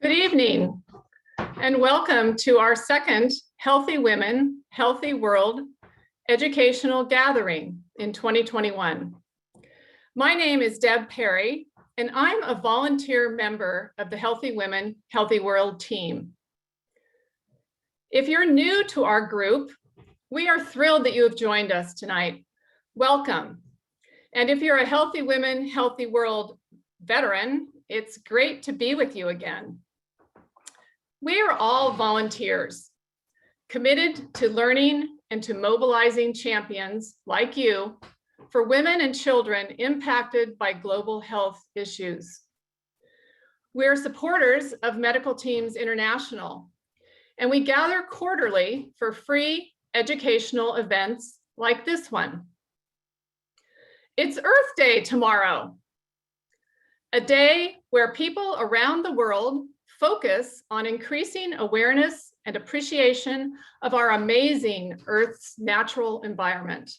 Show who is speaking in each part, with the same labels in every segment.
Speaker 1: Good evening, and welcome to our second Healthy Women, Healthy World educational gathering in 2021. My name is Deb Perry, and I'm a volunteer member of the Healthy Women, Healthy World team. If you're new to our group, we are thrilled that you have joined us tonight. Welcome. And if you're a Healthy Women, Healthy World veteran, it's great to be with you again. We are all volunteers, committed to learning and to mobilizing champions like you for women and children impacted by global health issues. We're supporters of Medical Teams International, and we gather quarterly for free educational events like this one. It's Earth Day tomorrow, a day where people around the world focus on increasing awareness and appreciation of our amazing Earth's natural environment.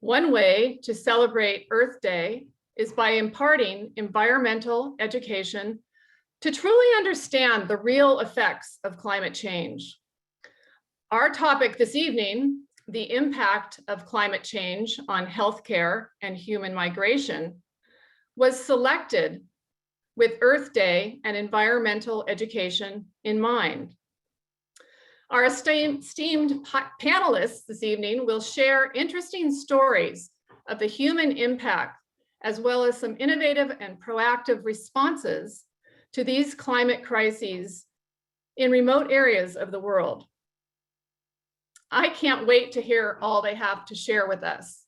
Speaker 1: One way to celebrate Earth Day is by imparting environmental education to truly understand the real effects of climate change. Our topic this evening, the impact of climate change on healthcare and human migration, was selected with Earth Day and environmental education in mind. Our esteemed panelists this evening will share interesting stories of the human impact, as well as some innovative and proactive responses to these climate crises in remote areas of the world. I can't wait to hear all they have to share with us.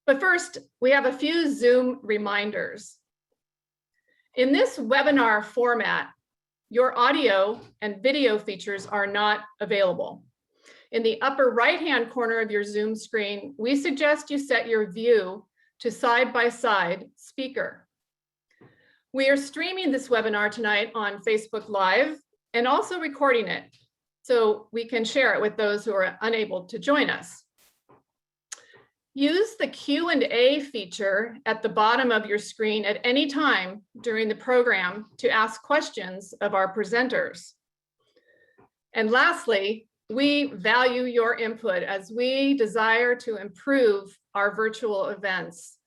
Speaker 1: But first, we have a few Zoom reminders. In this webinar format, your audio and video features are not available. In the upper right-hand corner of your Zoom screen, we suggest you set your view to side-by-side speaker. We are streaming this webinar tonight on Facebook Live and also recording it so we can share it with those who are unable to join us. Use the Q&A feature at the bottom of your screen at any time during the program to ask questions of our presenters. And lastly, we value your input as we desire to improve our virtual events.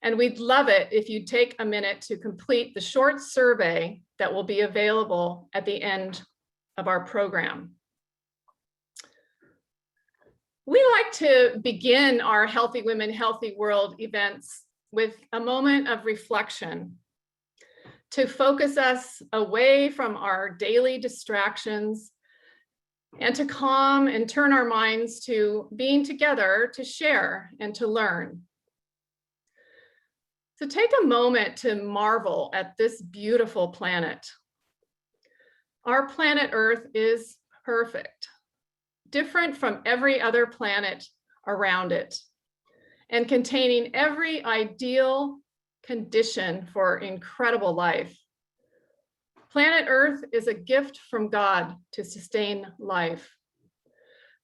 Speaker 1: And we'd love it if you'd take a minute to complete the short survey that will be available at the end of our program. We like to begin our Healthy Women, Healthy World events with a moment of reflection to focus us away from our daily distractions and to calm and turn our minds to being together to share and to learn. So take a moment to marvel at this beautiful planet. Our planet Earth is perfect, different from every other planet around it, and containing every ideal condition for incredible life. Planet Earth is a gift from God to sustain life.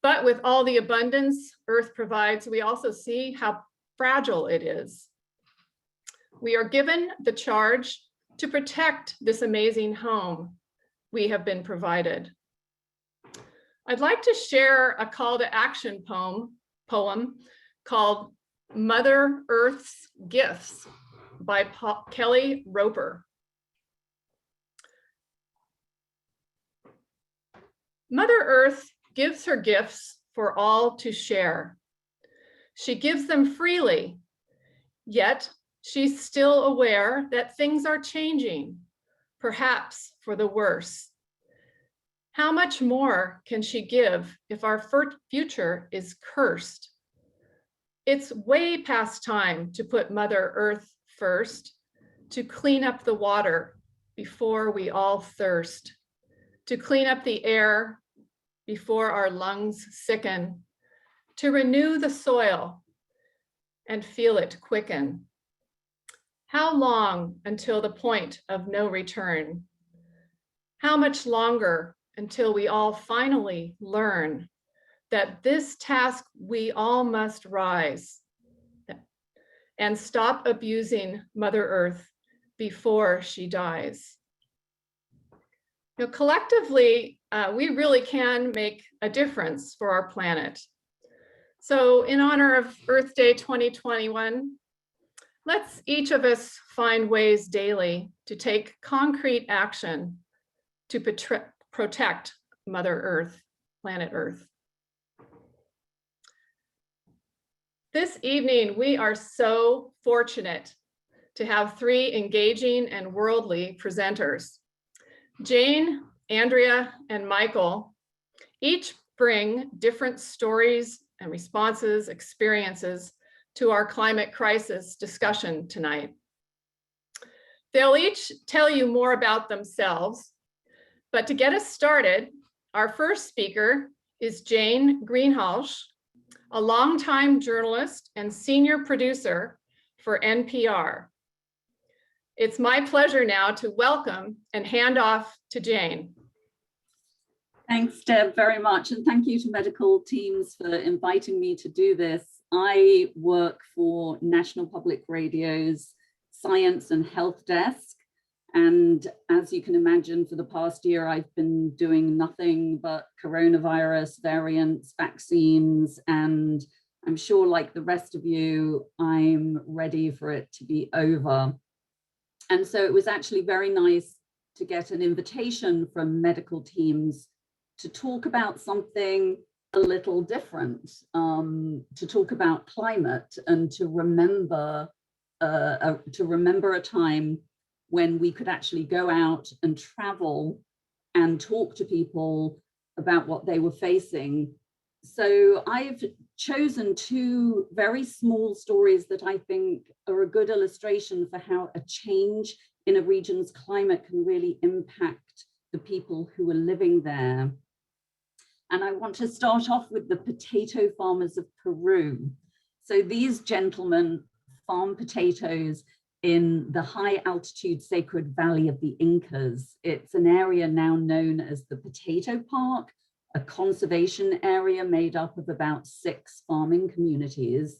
Speaker 1: But with all the abundance Earth provides, we also see how fragile it is. We are given the charge to protect this amazing home we have been provided. I'd like to share a call to action poem called Mother Earth's Gifts by Kelly Roper. Mother Earth gives her gifts for all to share. She gives them freely, yet she's still aware that things are changing, perhaps for the worse. How much more can she give if our future is cursed? It's way past time to put Mother Earth first, to clean up the water before we all thirst, to clean up the air before our lungs sicken, to renew the soil and feel it quicken. How long until the point of no return? How much longer until we all finally learn that this task we all must rise and stop abusing Mother Earth before she dies? Collectively, we really can make a difference for our planet. So in honor of Earth Day 2021, let's each of us find ways daily to take concrete action to protect Mother Earth, planet Earth. This evening, we are so fortunate to have three engaging and worldly presenters. Jane, Andrea, and Michael each bring different stories and responses, experiences to our climate crisis discussion tonight. They'll each tell you more about themselves, but to get us started, our first speaker is Jane Greenhalgh, a longtime journalist and senior producer for NPR. It's my pleasure now to welcome and hand off to Jane.
Speaker 2: Thanks, Deb, very much. And thank you to medical teams for inviting me to do this. I work for National Public Radio's Science and Health Desk. And as you can imagine, for the past year, I've been doing nothing but coronavirus variants, vaccines, and I'm sure like the rest of you, I'm ready for it to be over. And so it was actually very nice to get an invitation from medical teams to talk about something a little different, to talk about climate and to remember a time when we could actually go out and travel and talk to people about what they were facing. So I've chosen two very small stories that I think are a good illustration for how a change in a region's climate can really impact the people who are living there. And I want to start off with the potato farmers of Peru. So these gentlemen farm potatoes in the high altitude sacred valley of the Incas. It's an area now known as the Potato Park, a conservation area made up of about 6 farming communities.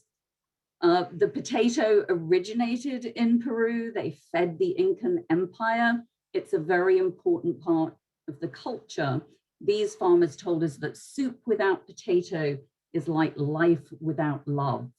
Speaker 2: The potato originated in Peru. They fed the Incan Empire. It's a very important part of the culture. These farmers told us that soup without potato is like life without love.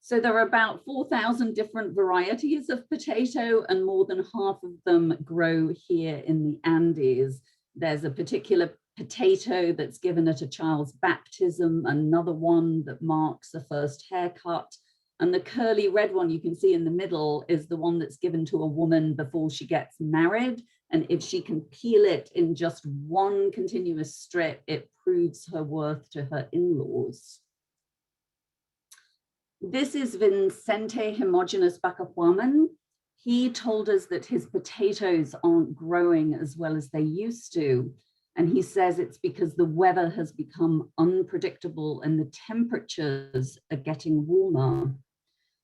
Speaker 2: So there are about 4,000 different varieties of potato, and more than half of them grow here in the Andes. There's a particular potato that's given at a child's baptism, another one that marks the first haircut, and the curly red one you can see in the middle is the one that's given to a woman before she gets married. And if she can peel it in just one continuous strip, it proves her worth to her in-laws. This is Vicente Homogenes Bacahuaman. He told us that his potatoes aren't growing as well as they used to. And he says it's because the weather has become unpredictable and the temperatures are getting warmer.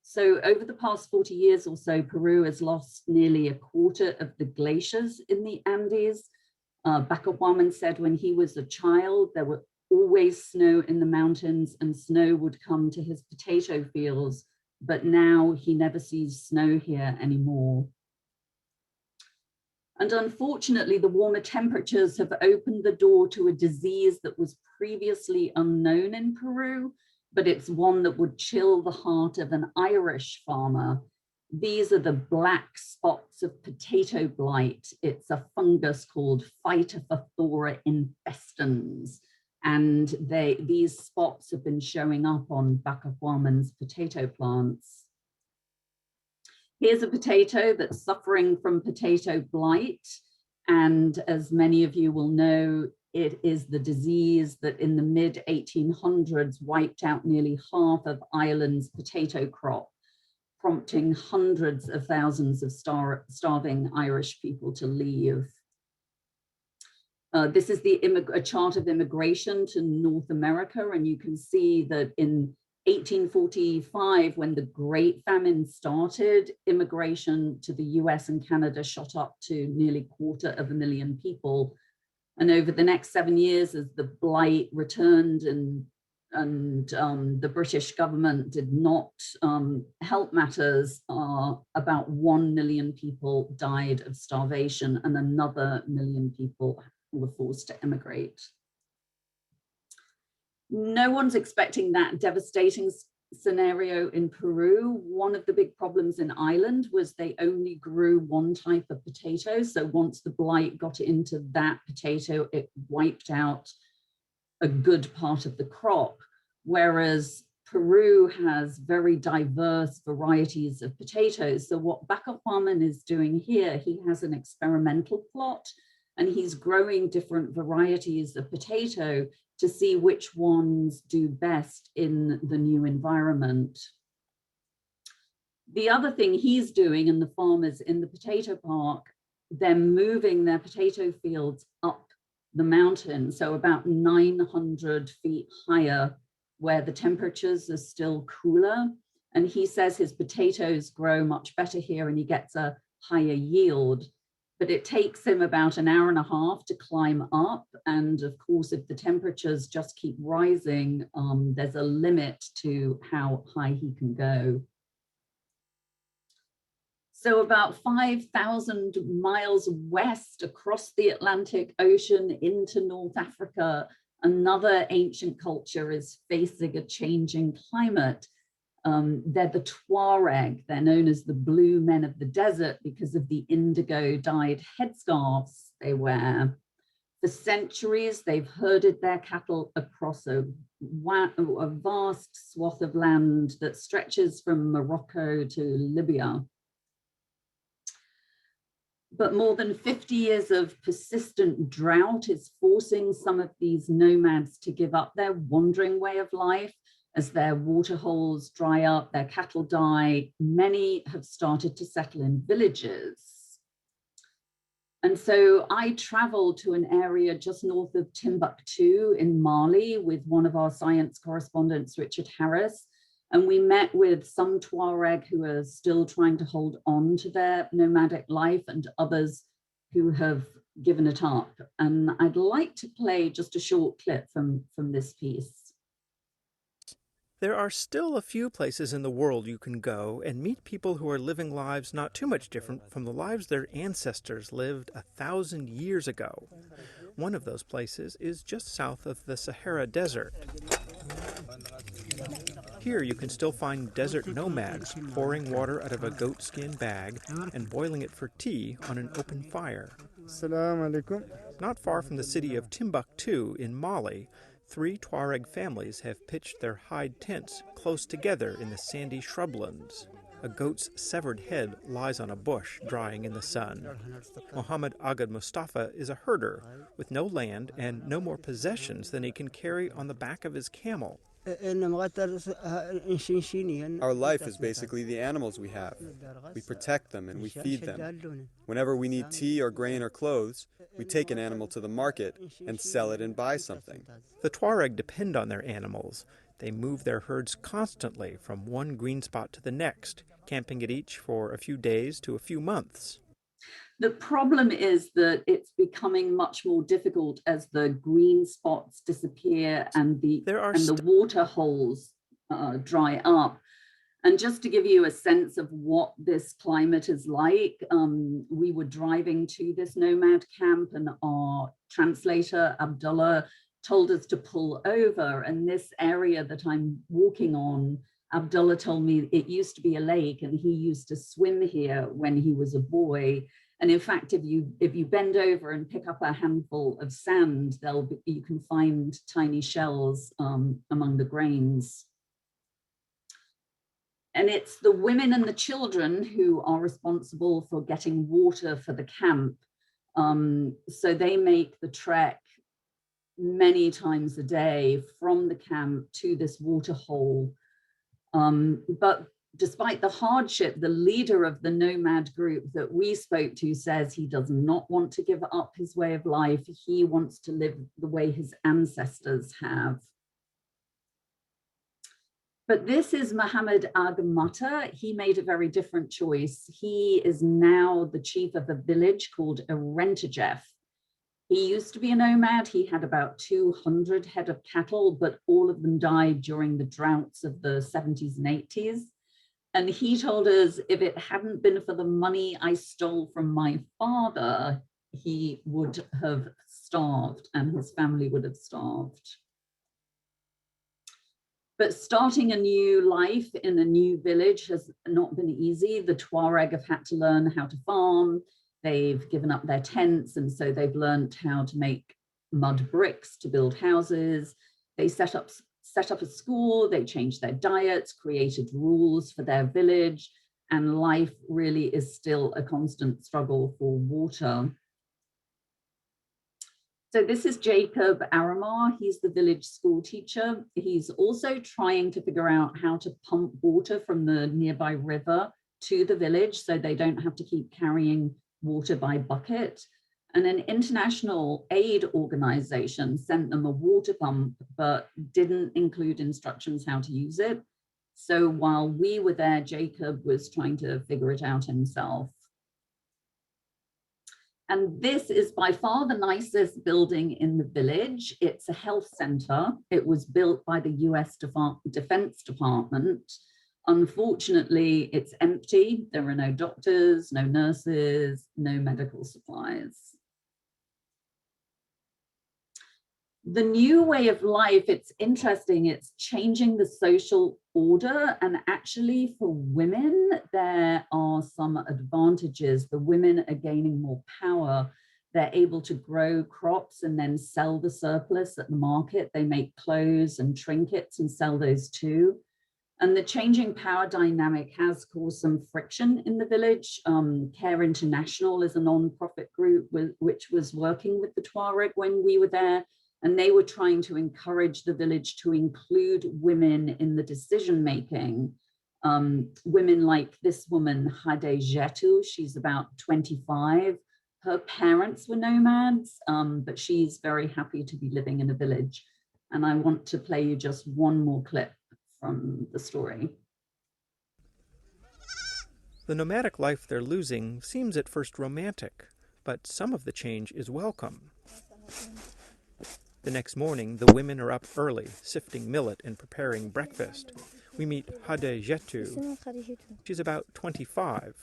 Speaker 2: So over the past 40 years or so, Peru has lost nearly a quarter of the glaciers in the Andes. Bacahuaman said when he was a child, there were always snow in the mountains and snow would come to his potato fields, but now he never sees snow here anymore. And unfortunately, the warmer temperatures have opened the door to a disease that was previously unknown in Peru, but it's one that would chill the heart of an Irish farmer. These are the black spots of potato blight. It's a fungus called Phytophthora infestans. And these spots have been showing up on Bacahuaman's potato plants. Here's a potato that's suffering from potato blight. And as many of you will know, it is the disease that in the mid-1800s wiped out nearly half of Ireland's potato crop, prompting hundreds of thousands of starving Irish people to leave. This is a chart of immigration to North America, and you can see that in 1845, when the Great Famine started, immigration to the US and Canada shot up to nearly 250,000 people. And over the next 7 years, as the blight returned and the British government did not help matters, about 1 million people died of starvation and another 1 million people were forced to emigrate. No one's expecting that devastating scenario in Peru. One of the big problems in Ireland was they only grew one type of potato. So once the blight got into that potato, it wiped out a good part of the crop. Whereas Peru has very diverse varieties of potatoes. So what Bakar Farman is doing here, he has an experimental plot and he's growing different varieties of potato to see which ones do best in the new environment. The other thing he's doing, and the farmers in the potato park, they're moving their potato fields up the mountain, so about 900 feet higher, where the temperatures are still cooler. And he says his potatoes grow much better here and he gets a higher yield. But it takes him about an hour and a half to climb up. And of course, if the temperatures just keep rising, there's a limit to how high he can go. So about 5,000 miles west across the Atlantic Ocean into North Africa, another ancient culture is facing a changing climate. They're the Tuareg. They're known as the blue men of the desert because of the indigo dyed headscarves they wear. For centuries, they've herded their cattle across a vast swath of land that stretches from Morocco to Libya. But more than 50 years of persistent drought is forcing some of these nomads to give up their wandering way of life. As their water holes dry up, their cattle die, many have started to settle in villages. And so I traveled to an area just north of Timbuktu in Mali with one of our science correspondents, Richard Harris. And we met with some Tuareg who are still trying to hold on to their nomadic life and others who have given it up. And I'd like to play just a short clip from this piece.
Speaker 3: There are still a few places in the world you can go and meet people who are living lives not too much different from the lives their ancestors lived 1,000 years ago. One of those places is just south of the Sahara Desert. Here you can still find desert nomads pouring water out of a goatskin bag and boiling it for tea on an open fire. Not far from the city of Timbuktu in Mali, 3 Tuareg families have pitched their hide tents close together in the sandy shrublands. A goat's severed head lies on a bush, drying in the sun. Mohammed Agad Mustafa is a herder with no land and no more possessions than he can carry on the back of his camel.
Speaker 4: Our life is basically the animals we have. We protect them and we feed them. Whenever we need tea or grain or clothes, we take an animal to the market and sell it and buy something.
Speaker 3: The Tuareg depend on their animals. They move their herds constantly from one green spot to the next, camping at each for a few days to a few months.
Speaker 2: The problem is that it's becoming much more difficult as the green spots disappear and the water holes dry up. And just to give you a sense of what this climate is like, we were driving to this nomad camp and our translator, Abdullah, told us to pull over. And this area that I'm walking on, Abdullah told me it used to be a lake and he used to swim here when he was a boy. And in fact, if you bend over and pick up a handful of sand, you can find tiny shells among the grains. And it's the women and the children who are responsible for getting water for the camp. So they make the trek many times a day from the camp to this water hole. But despite the hardship, the leader of the nomad group that we spoke to says he does not want to give up his way of life. He wants to live the way his ancestors have. But this is Mohammed Agmata. He made a very different choice. He is now the chief of a village called Irentejef. He used to be a nomad. He had about 200 head of cattle, but all of them died during the droughts of the 70s and 80s. And he told us, if it hadn't been for the money I stole from my father, he would have starved and his family would have starved. But starting a new life in a new village has not been easy. The Tuareg have had to learn how to farm. They've given up their tents, and so they've learned how to make mud bricks to build houses. They set up a school, they changed their diets, created rules for their village, and life really is still a constant struggle for water. So this is Jacob Aramar. He's the village school teacher. He's also trying to figure out how to pump water from the nearby river to the village so they don't have to keep carrying water by bucket. And an international aid organization sent them a water pump, but didn't include instructions how to use it. So while we were there, Jacob was trying to figure it out himself. And this is by far the nicest building in the village. It's a health center. It was built by the US Defense Department. Unfortunately, it's empty. There are no doctors, no nurses, no medical supplies. The new way of life, it's interesting, it's changing the social order, and actually for women, there are some advantages. The women are gaining more power. They're able to grow crops and then sell the surplus at the market. They make clothes and trinkets and sell those too. And the changing power dynamic has caused some friction in the village. Care International is a non-profit group which was working with the Tuareg when we were there. And they were trying to encourage the village to include women in the decision-making. Women like this woman, Hade Jetu, she's about 25. Her parents were nomads, but she's very happy to be living in a village. And I want to play you just one more clip from the story.
Speaker 3: The nomadic life they're losing seems at first romantic, but some of the change is welcome. The next morning, the women are up early, sifting millet and preparing breakfast. We meet Hade Jetu. She's about 25.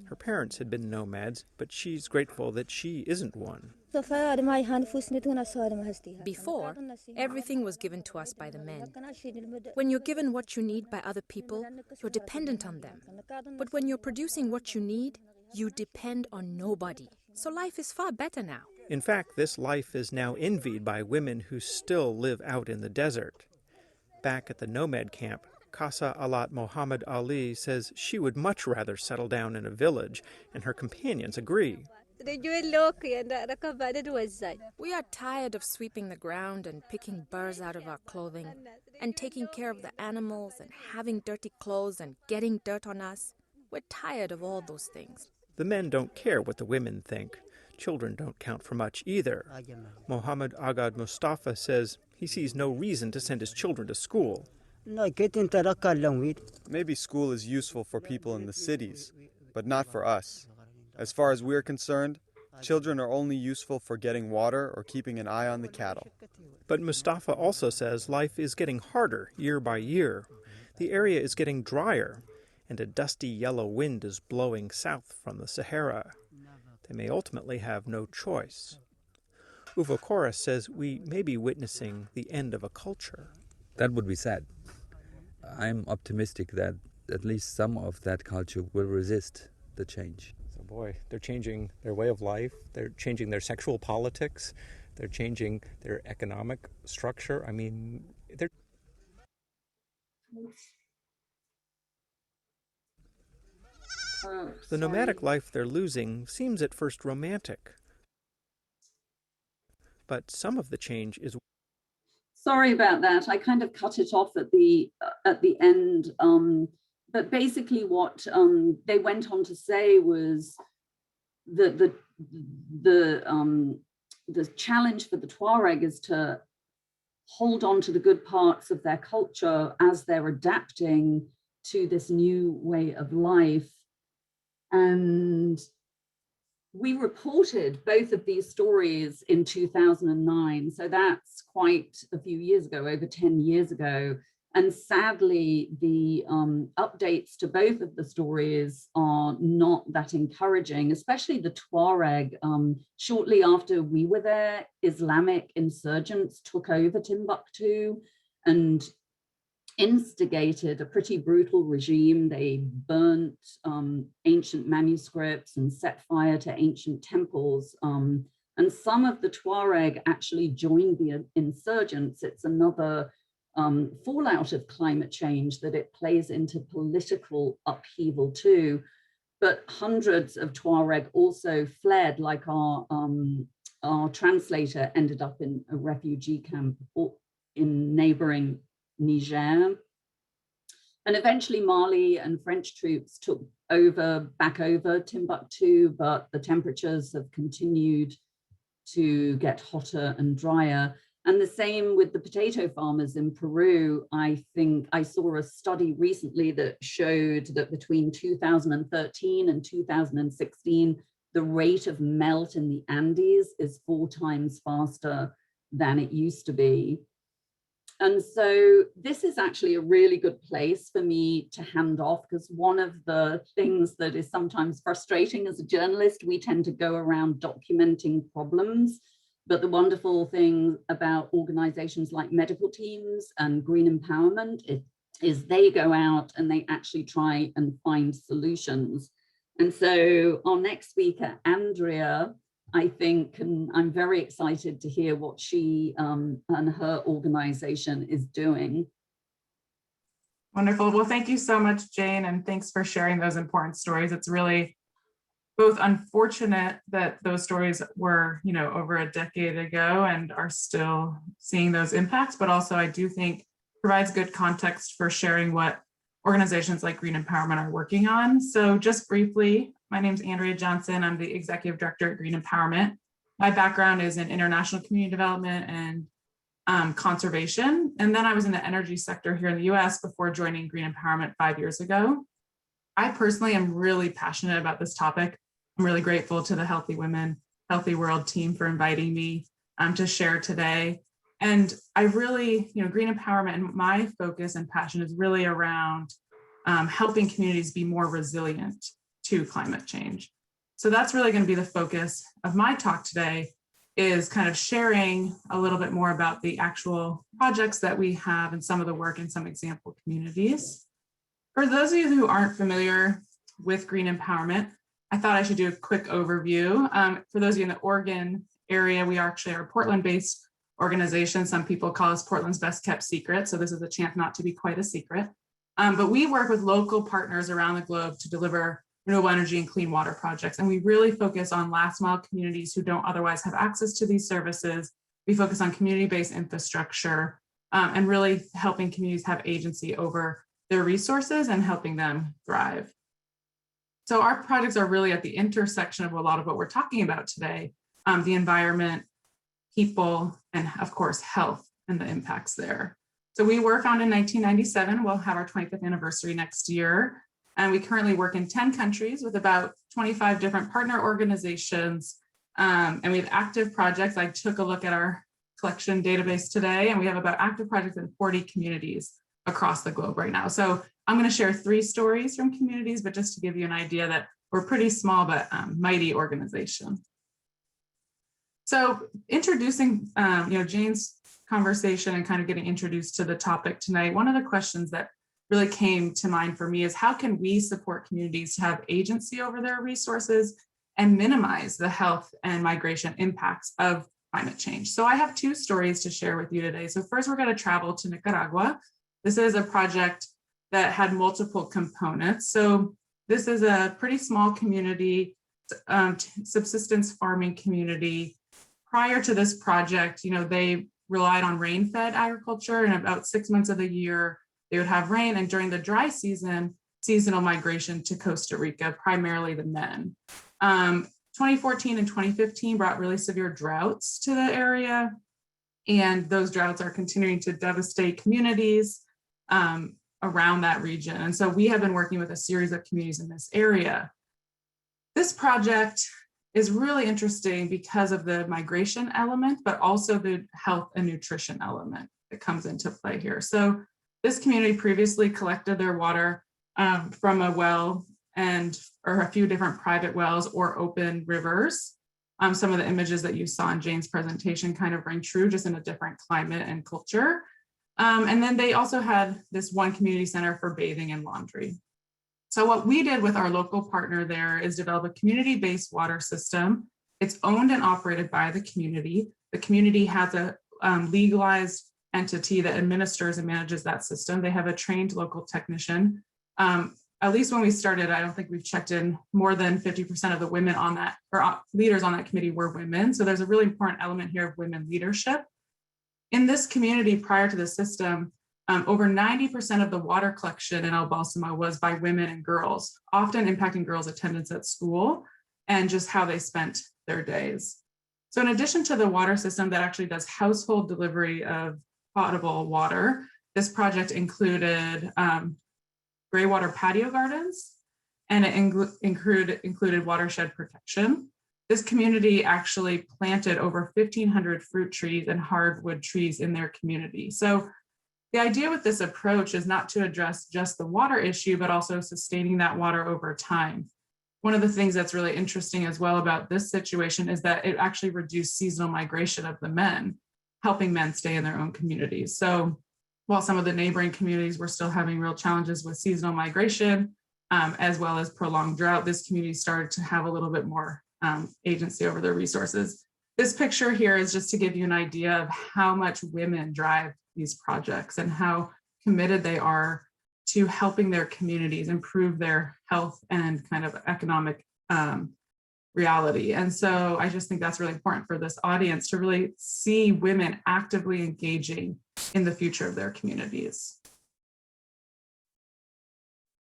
Speaker 3: Her parents had been nomads, but she's grateful that she isn't one.
Speaker 5: Before, everything was given to us by the men. When you're given what you need by other people, you're dependent on them. But when you're producing what you need, you depend on nobody. So life is far better now.
Speaker 3: In fact, this life is now envied by women who still live out in the desert. Back at the nomad camp, Casa Alat Mohammed Ali says she would much rather settle down in a village, and her companions agree.
Speaker 5: We are tired of sweeping the ground and picking burrs out of our clothing, and taking care of the animals and having dirty clothes and getting dirt on us. We're tired of all those things.
Speaker 3: The men don't care what the women think. Children don't count for much either. Mohammed Agad Mustafa says he sees no reason to send his children to school.
Speaker 4: Maybe school is useful for people in the cities, but not for us. As far as we're concerned, children are only useful for getting water or keeping an eye on the cattle.
Speaker 3: But Mustafa also says life is getting harder year by year. The area is getting drier, and a dusty yellow wind is blowing south from the Sahara. They may ultimately have no choice. Uvo Koras says we may be witnessing the end of a culture.
Speaker 6: That would be sad. I'm optimistic that at least some of that culture will resist the change.
Speaker 3: So boy, they're changing their way of life, they're changing their sexual politics, they're changing their economic structure. I mean, they're... The nomadic life they're losing seems at first romantic, but some of the change is...
Speaker 2: Sorry about that. I kind of cut it off at the end. But basically what they went on to say was that the challenge for the Tuareg is to hold on to the good parts of their culture as they're adapting to this new way of life. And we reported both of these stories in 2009. So that's quite a few years ago, over 10 years ago. And sadly, the updates to both of the stories are not that encouraging, especially the Tuareg. Shortly after we were there, Islamic insurgents took over Timbuktu and instigated a pretty brutal regime. They burnt ancient manuscripts and set fire to ancient temples. And some of the Tuareg actually joined the insurgents. It's another fallout of climate change, that it plays into political upheaval too. But hundreds of Tuareg also fled, like our translator ended up in a refugee camp in neighboring Niger. And eventually Mali and French troops took back over Timbuktu, but the temperatures have continued to get hotter and drier. And the same with the potato farmers in Peru. I think I saw a study recently that showed that between 2013 and 2016, the rate of melt in the Andes is 4 times faster than it used to be. And so this is actually a really good place for me to hand off, because one of the things that is sometimes frustrating as a journalist, we tend to go around documenting problems. But the wonderful thing about organizations like medical teams and green empowerment is they go out and they actually try and find solutions. And so our next speaker, Andrea, I think, and I'm very excited to hear what she and her organization is doing.
Speaker 7: Wonderful. Well, thank you so much, Jane, and thanks for sharing those important stories. It's really both unfortunate that those stories were, over a decade ago and are still seeing those impacts, but also I do think provides good context for sharing what organizations like Green Empowerment are working on. So just briefly, my name is Andrea Johnson. I'm the Executive Director at Green Empowerment. My background is in international community development and conservation. And then I was in the energy sector here in the US before joining Green Empowerment 5 years ago. I personally am really passionate about this topic. I'm really grateful to the Healthy Women, Healthy World team for inviting me to share today. And I really, Green Empowerment and my focus and passion is really around helping communities be more resilient to climate change. So that's really going to be the focus of my talk today, is kind of sharing a little bit more about the actual projects that we have and some of the work in some example communities. For those of you who aren't familiar with Green Empowerment, I thought I should do a quick overview. For those of you in the Oregon area, we actually are a Portland-based organization. Some people call us Portland's best kept secret, so this is a chance not to be quite a secret. But we work with local partners around the globe to deliver renewable energy and clean water projects. And we really focus on last mile communities who don't otherwise have access to these services. We focus on community-based infrastructure and really helping communities have agency over their resources and helping them thrive. So our projects are really at the intersection of a lot of what we're talking about today, the environment, people, and of course, health and the impacts there. So we were founded in 1997. We'll have our 25th anniversary next year. And we currently work in 10 countries with about 25 different partner organizations. And we have active projects. I took a look at our collection database today, and we have about active projects in 40 communities across the globe right now. So I'm going to share 3 stories from communities, but just to give you an idea that we're a pretty small but mighty organization. So introducing, Jane's conversation and kind of getting introduced to the topic tonight, one of the questions that really came to mind for me is how can we support communities to have agency over their resources and minimize the health and migration impacts of climate change? So I have 2 stories to share with you today. So first, we're going to travel to Nicaragua. This is a project that had multiple components. So this is a pretty small community, subsistence farming community. Prior to this project, they relied on rain-fed agriculture, and about 6 months of the year, they would have rain, and during the dry season, seasonal migration to Costa Rica, primarily the men. 2014 and 2015 brought really severe droughts to the area, and those droughts are continuing to devastate communities around that region. And so we have been working with a series of communities in this area. This project is really interesting because of the migration element, but also the health and nutrition element that comes into play here. So this community previously collected their water from a well or a few different private wells or open rivers. Some of the images that you saw in Jane's presentation kind of ring true, just in a different climate and culture. And then they also had this one community center for bathing and laundry. So what we did with our local partner there is develop a community-based water system. It's owned and operated by the community. The community has a legalized entity that administers and manages that system. They have a trained local technician. At least when we started, I don't think we've checked in, more than 50% of the women on that, or leaders on that committee were women. So there's a really important element here of women leadership. In this community prior to the system, over 90% of the water collection in El Balsamo was by women and girls, often impacting girls' attendance at school and just how they spent their days. So in addition to the water system that actually does household delivery of potable water, this project included gray water patio gardens, and it included watershed protection. This community actually planted over 1,500 fruit trees and hardwood trees in their community. So the idea with this approach is not to address just the water issue, but also sustaining that water over time. One of the things that's really interesting as well about this situation is that it actually reduced seasonal migration of the men, helping men stay in their own communities. So while some of the neighboring communities were still having real challenges with seasonal migration, as well as prolonged drought, this community started to have a little bit more agency over their resources. This picture here is just to give you an idea of how much women drive these projects and how committed they are to helping their communities improve their health and kind of economic reality. And so I just think that's really important for this audience to really see women actively engaging in the future of their communities.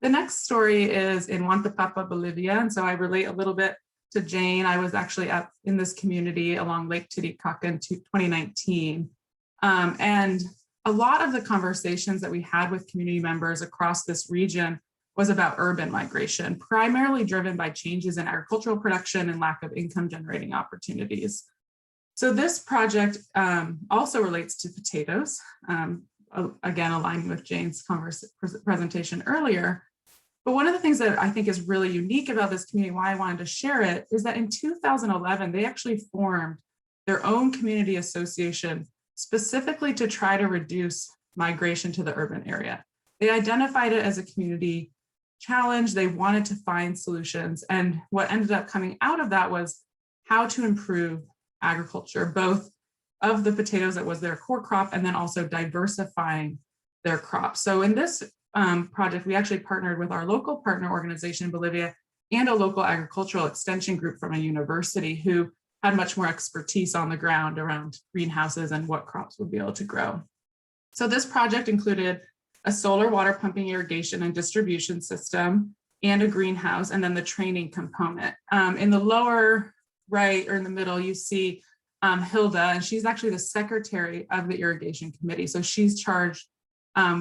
Speaker 7: The next story is in Huantapapa, Bolivia. And so I relate a little bit to Jane. I was actually in this community along Lake Titicaca in 2019. And a lot of the conversations that we had with community members across this region was about urban migration, primarily driven by changes in agricultural production and lack of income generating opportunities. So this project also relates to potatoes, again, aligning with Jane's presentation earlier. But one of the things that I think is really unique about this community, why I wanted to share it, is that in 2011, they actually formed their own community association specifically to try to reduce migration to the urban area. They identified it as a community challenge. They wanted to find solutions. And what ended up coming out of that was how to improve agriculture, both of the potatoes that was their core crop, and then also diversifying their crops. So in this project, we actually partnered with our local partner organization in Bolivia and a local agricultural extension group from a university who had much more expertise on the ground around greenhouses and what crops would be able to grow. So this project included a solar water pumping irrigation and distribution system and a greenhouse, and then the training component. In the lower right or in the middle, you see Hilda, and she's actually the secretary of the irrigation committee. So she's charged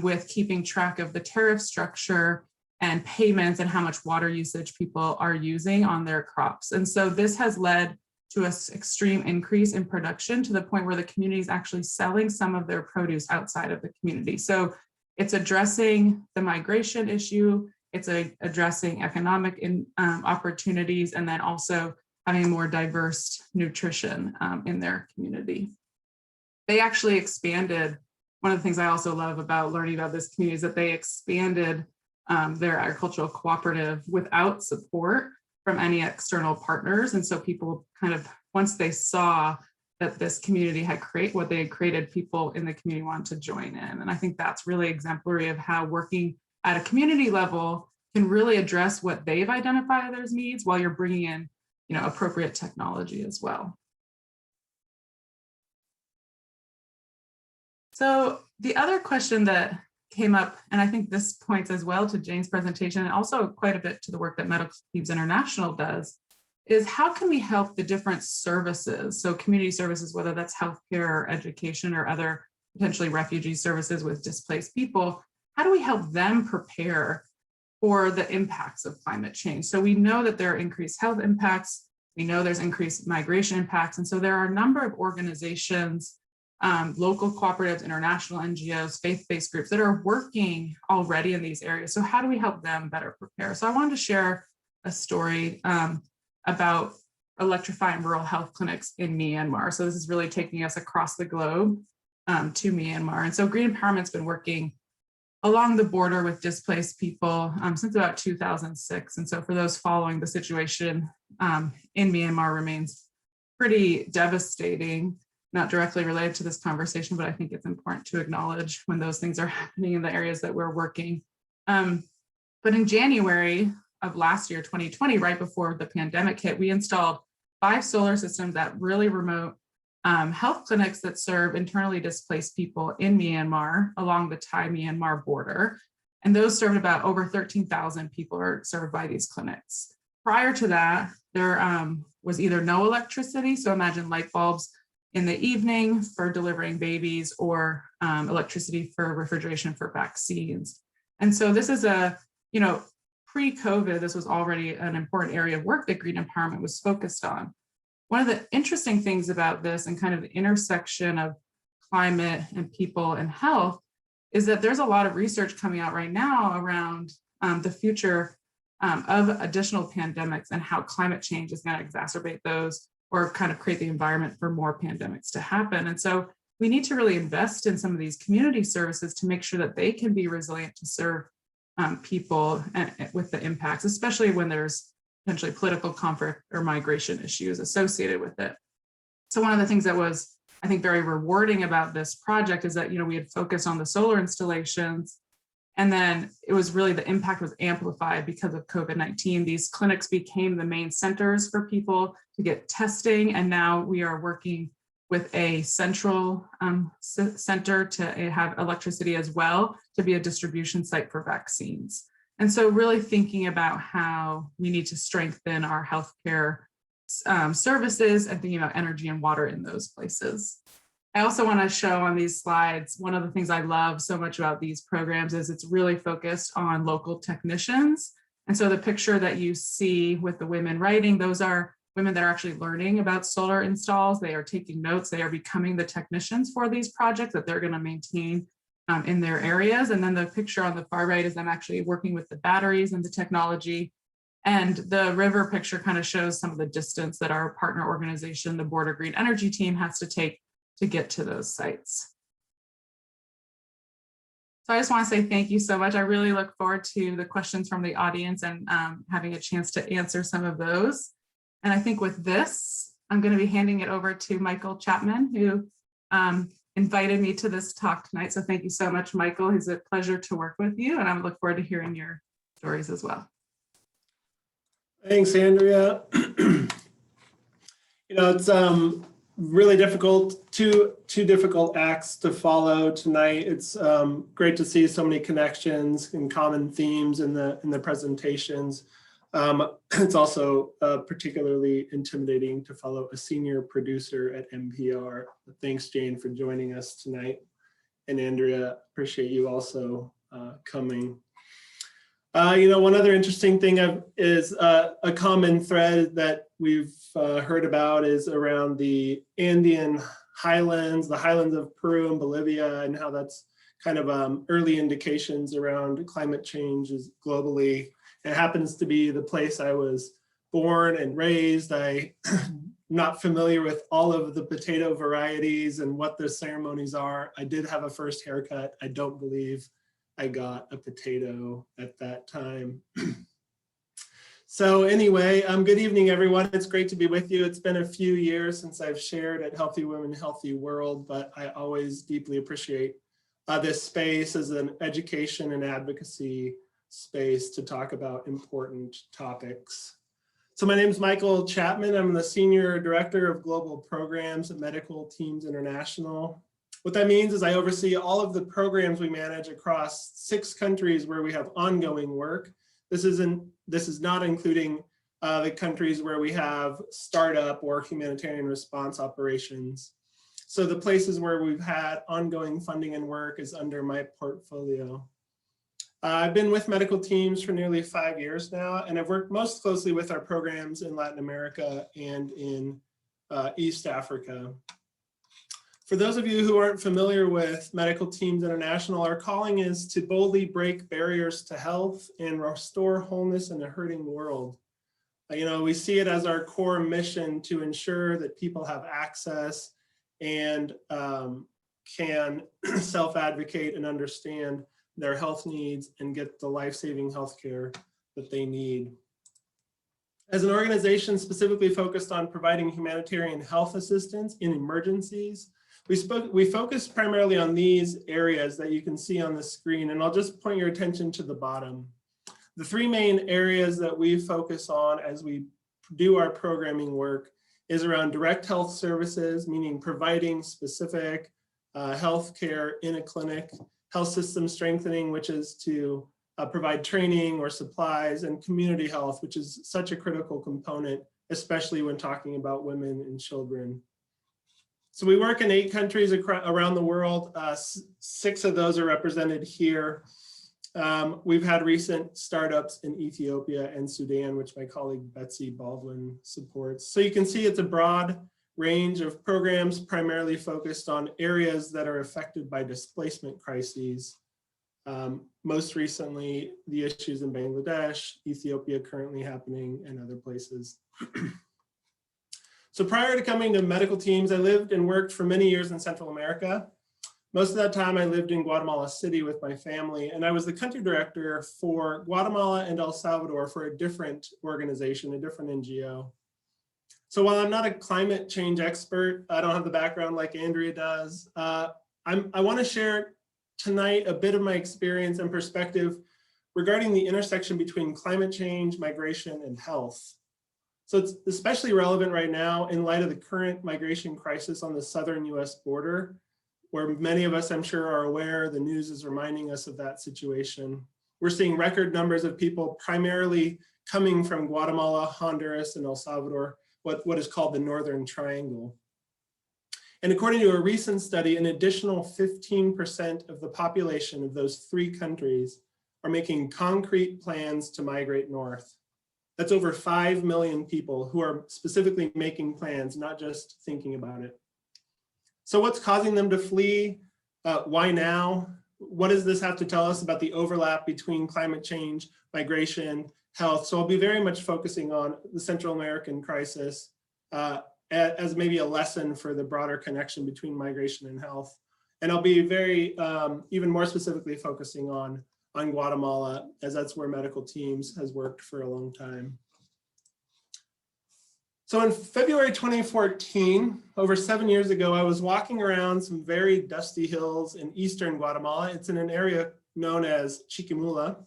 Speaker 7: with keeping track of the tariff structure and payments and how much water usage people are using on their crops. And so this has led to an extreme increase in production to the point where the community is actually selling some of their produce outside of the community. So it's addressing the migration issue, it's addressing economic opportunities, and then also having more diverse nutrition in their community. They actually expanded. One of the things I also love about learning about this community is that they expanded their agricultural cooperative without support from any external partners. And so people kind of, once they saw that this community had what they had created, people in the community wanted to join in. And I think that's really exemplary of how working at a community level can really address what they've identified as needs while you're bringing in, appropriate technology as well. So the other question that came up, and I think this points as well to Jane's presentation and also quite a bit to the work that Medical Teams International does, is how can we help the different services, so community services, whether that's healthcare or education or other potentially refugee services with displaced people, how do we help them prepare for the impacts of climate change? So we know that there are increased health impacts. We know there's increased migration impacts. And so there are a number of organizations, local cooperatives, international NGOs, faith-based groups that are working already in these areas. So how do we help them better prepare? So I wanted to share a story about electrifying rural health clinics in Myanmar. So this is really taking us across the globe to Myanmar. And so Green Empowerment's been working along the border with displaced people since about 2006. And so for those following, the situation in Myanmar remains pretty devastating, not directly related to this conversation, but I think it's important to acknowledge when those things are happening in the areas that we're working. But in January of last year, 2020, right before the pandemic hit, we installed 5 solar systems at really remote health clinics that serve internally displaced people in Myanmar along the Thai-Myanmar border. And those served about over 13,000 people are served by these clinics. Prior to that, there was either no electricity, so imagine light bulbs in the evening for delivering babies, or electricity for refrigeration for vaccines. And so this is a, pre-COVID, this was already an important area of work that Green Empowerment was focused on. One of the interesting things about this and kind of the intersection of climate and people and health is that there's a lot of research coming out right now around the future of additional pandemics and how climate change is going to exacerbate those or kind of create the environment for more pandemics to happen. And so we need to really invest in some of these community services to make sure that they can be resilient to serve people with the impacts, especially when there's potentially political conflict or migration issues associated with it. So one of the things that was, I think, very rewarding about this project is that, we had focused on the solar installations, and then it was really the impact was amplified because of COVID-19. These clinics became the main centers for people to get testing, and now we are working with a central center to have electricity as well, to be a distribution site for vaccines. And so really thinking about how we need to strengthen our healthcare services and thinking about energy and water in those places. I also want to show on these slides, one of the things I love so much about these programs is it's really focused on local technicians. And so the picture that you see with the women writing, those are women that are actually learning about solar installs. They are taking notes. They are becoming the technicians for these projects that they're going to maintain in their areas. And then the picture on the far right is them actually working with the batteries and the technology. And the river picture kind of shows some of the distance that our partner organization, the Border Green Energy team, has to take to get to those sites. So I just want to say thank you so much. I really look forward to the questions from the audience and having a chance to answer some of those. And I think with this, I'm going to be handing it over to Michael Chapman, who invited me to this talk tonight. So thank you so much, Michael. It's a pleasure to work with you, and I look forward to hearing your stories as well.
Speaker 8: Thanks, Andrea. It's really difficult, two difficult acts to follow tonight. It's great to see so many connections and common themes in the presentations. It's also particularly intimidating to follow a senior producer at NPR. Thanks, Jane, for joining us tonight. And Andrea, appreciate you also coming. One other interesting thing is a common thread that we've heard about is around the Andean highlands, the highlands of Peru and Bolivia, and how that's kind of early indications around climate change globally. It happens to be the place I was born and raised. I'm not familiar with all of the potato varieties and what the ceremonies are. I did have a first haircut. I don't believe I got a potato at that time. So anyway, good evening, everyone. It's great to be with you. It's been a few years since I've shared at Healthy Women, Healthy World, but I always deeply appreciate this space as an education and advocacy space to talk about important topics. So my name is Michael Chapman. I'm the Senior Director of Global Programs at Medical Teams International. What that means is I oversee all of the programs we manage across 6 countries where we have ongoing work. This is not including the countries where we have startup or humanitarian response operations. So the places where we've had ongoing funding and work is under my portfolio. I've been with medical teams for nearly 5 years now, and I've worked most closely with our programs in Latin America and in East Africa. For those of you who aren't familiar with Medical Teams International, our calling is to boldly break barriers to health and restore wholeness in a hurting world. We see it as our core mission to ensure that people have access and can self-advocate and understand their health needs and get the life-saving healthcare that they need. As an organization specifically focused on providing humanitarian health assistance in emergencies, we focus primarily on these areas that you can see on the screen, and I'll just point your attention to the bottom. The three main areas that we focus on as we do our programming work is around direct health services, meaning providing specific healthcare in a clinic, health system strengthening, which is to provide training or supplies, and community health, which is such a critical component, especially when talking about women and children. So we work in 8 countries around the world. 6 of those are represented here. We've had recent startups in Ethiopia and Sudan, which my colleague Betsy Baldwin supports. So you can see it's a broad range of programs primarily focused on areas that are affected by displacement crises. Most recently, the issues in Bangladesh, Ethiopia currently happening, and other places. So prior to coming to medical teams, I lived and worked for many years in Central America. Most of that time I lived in Guatemala City with my family, and I was the country director for Guatemala and El Salvador for a different organization, a different NGO. So while I'm not a climate change expert, I don't have the background like Andrea does, I want to share tonight a bit of my experience and perspective regarding the intersection between climate change, migration, and health. So it's especially relevant right now in light of the current migration crisis on the southern US border, where many of us, I'm sure, are aware. The news is reminding us of that situation. We're seeing record numbers of people primarily coming from Guatemala, Honduras, and El Salvador, what is called the Northern Triangle. And according to a recent study, an additional 15% of the population of those 3 countries are making concrete plans to migrate north. That's over 5 million people who are specifically making plans, not just thinking about it. So what's causing them to flee? Why now? What does this have to tell us about the overlap between climate change, migration, health? So I'll be very much focusing on the Central American crisis as maybe a lesson for the broader connection between migration and health. And I'll be very, even more specifically focusing on Guatemala, as that's where Medical Teams has worked for a long time. So in February 2014, over 7 years ago, I was walking around some very dusty hills in eastern Guatemala. It's in an area known as Chiquimula.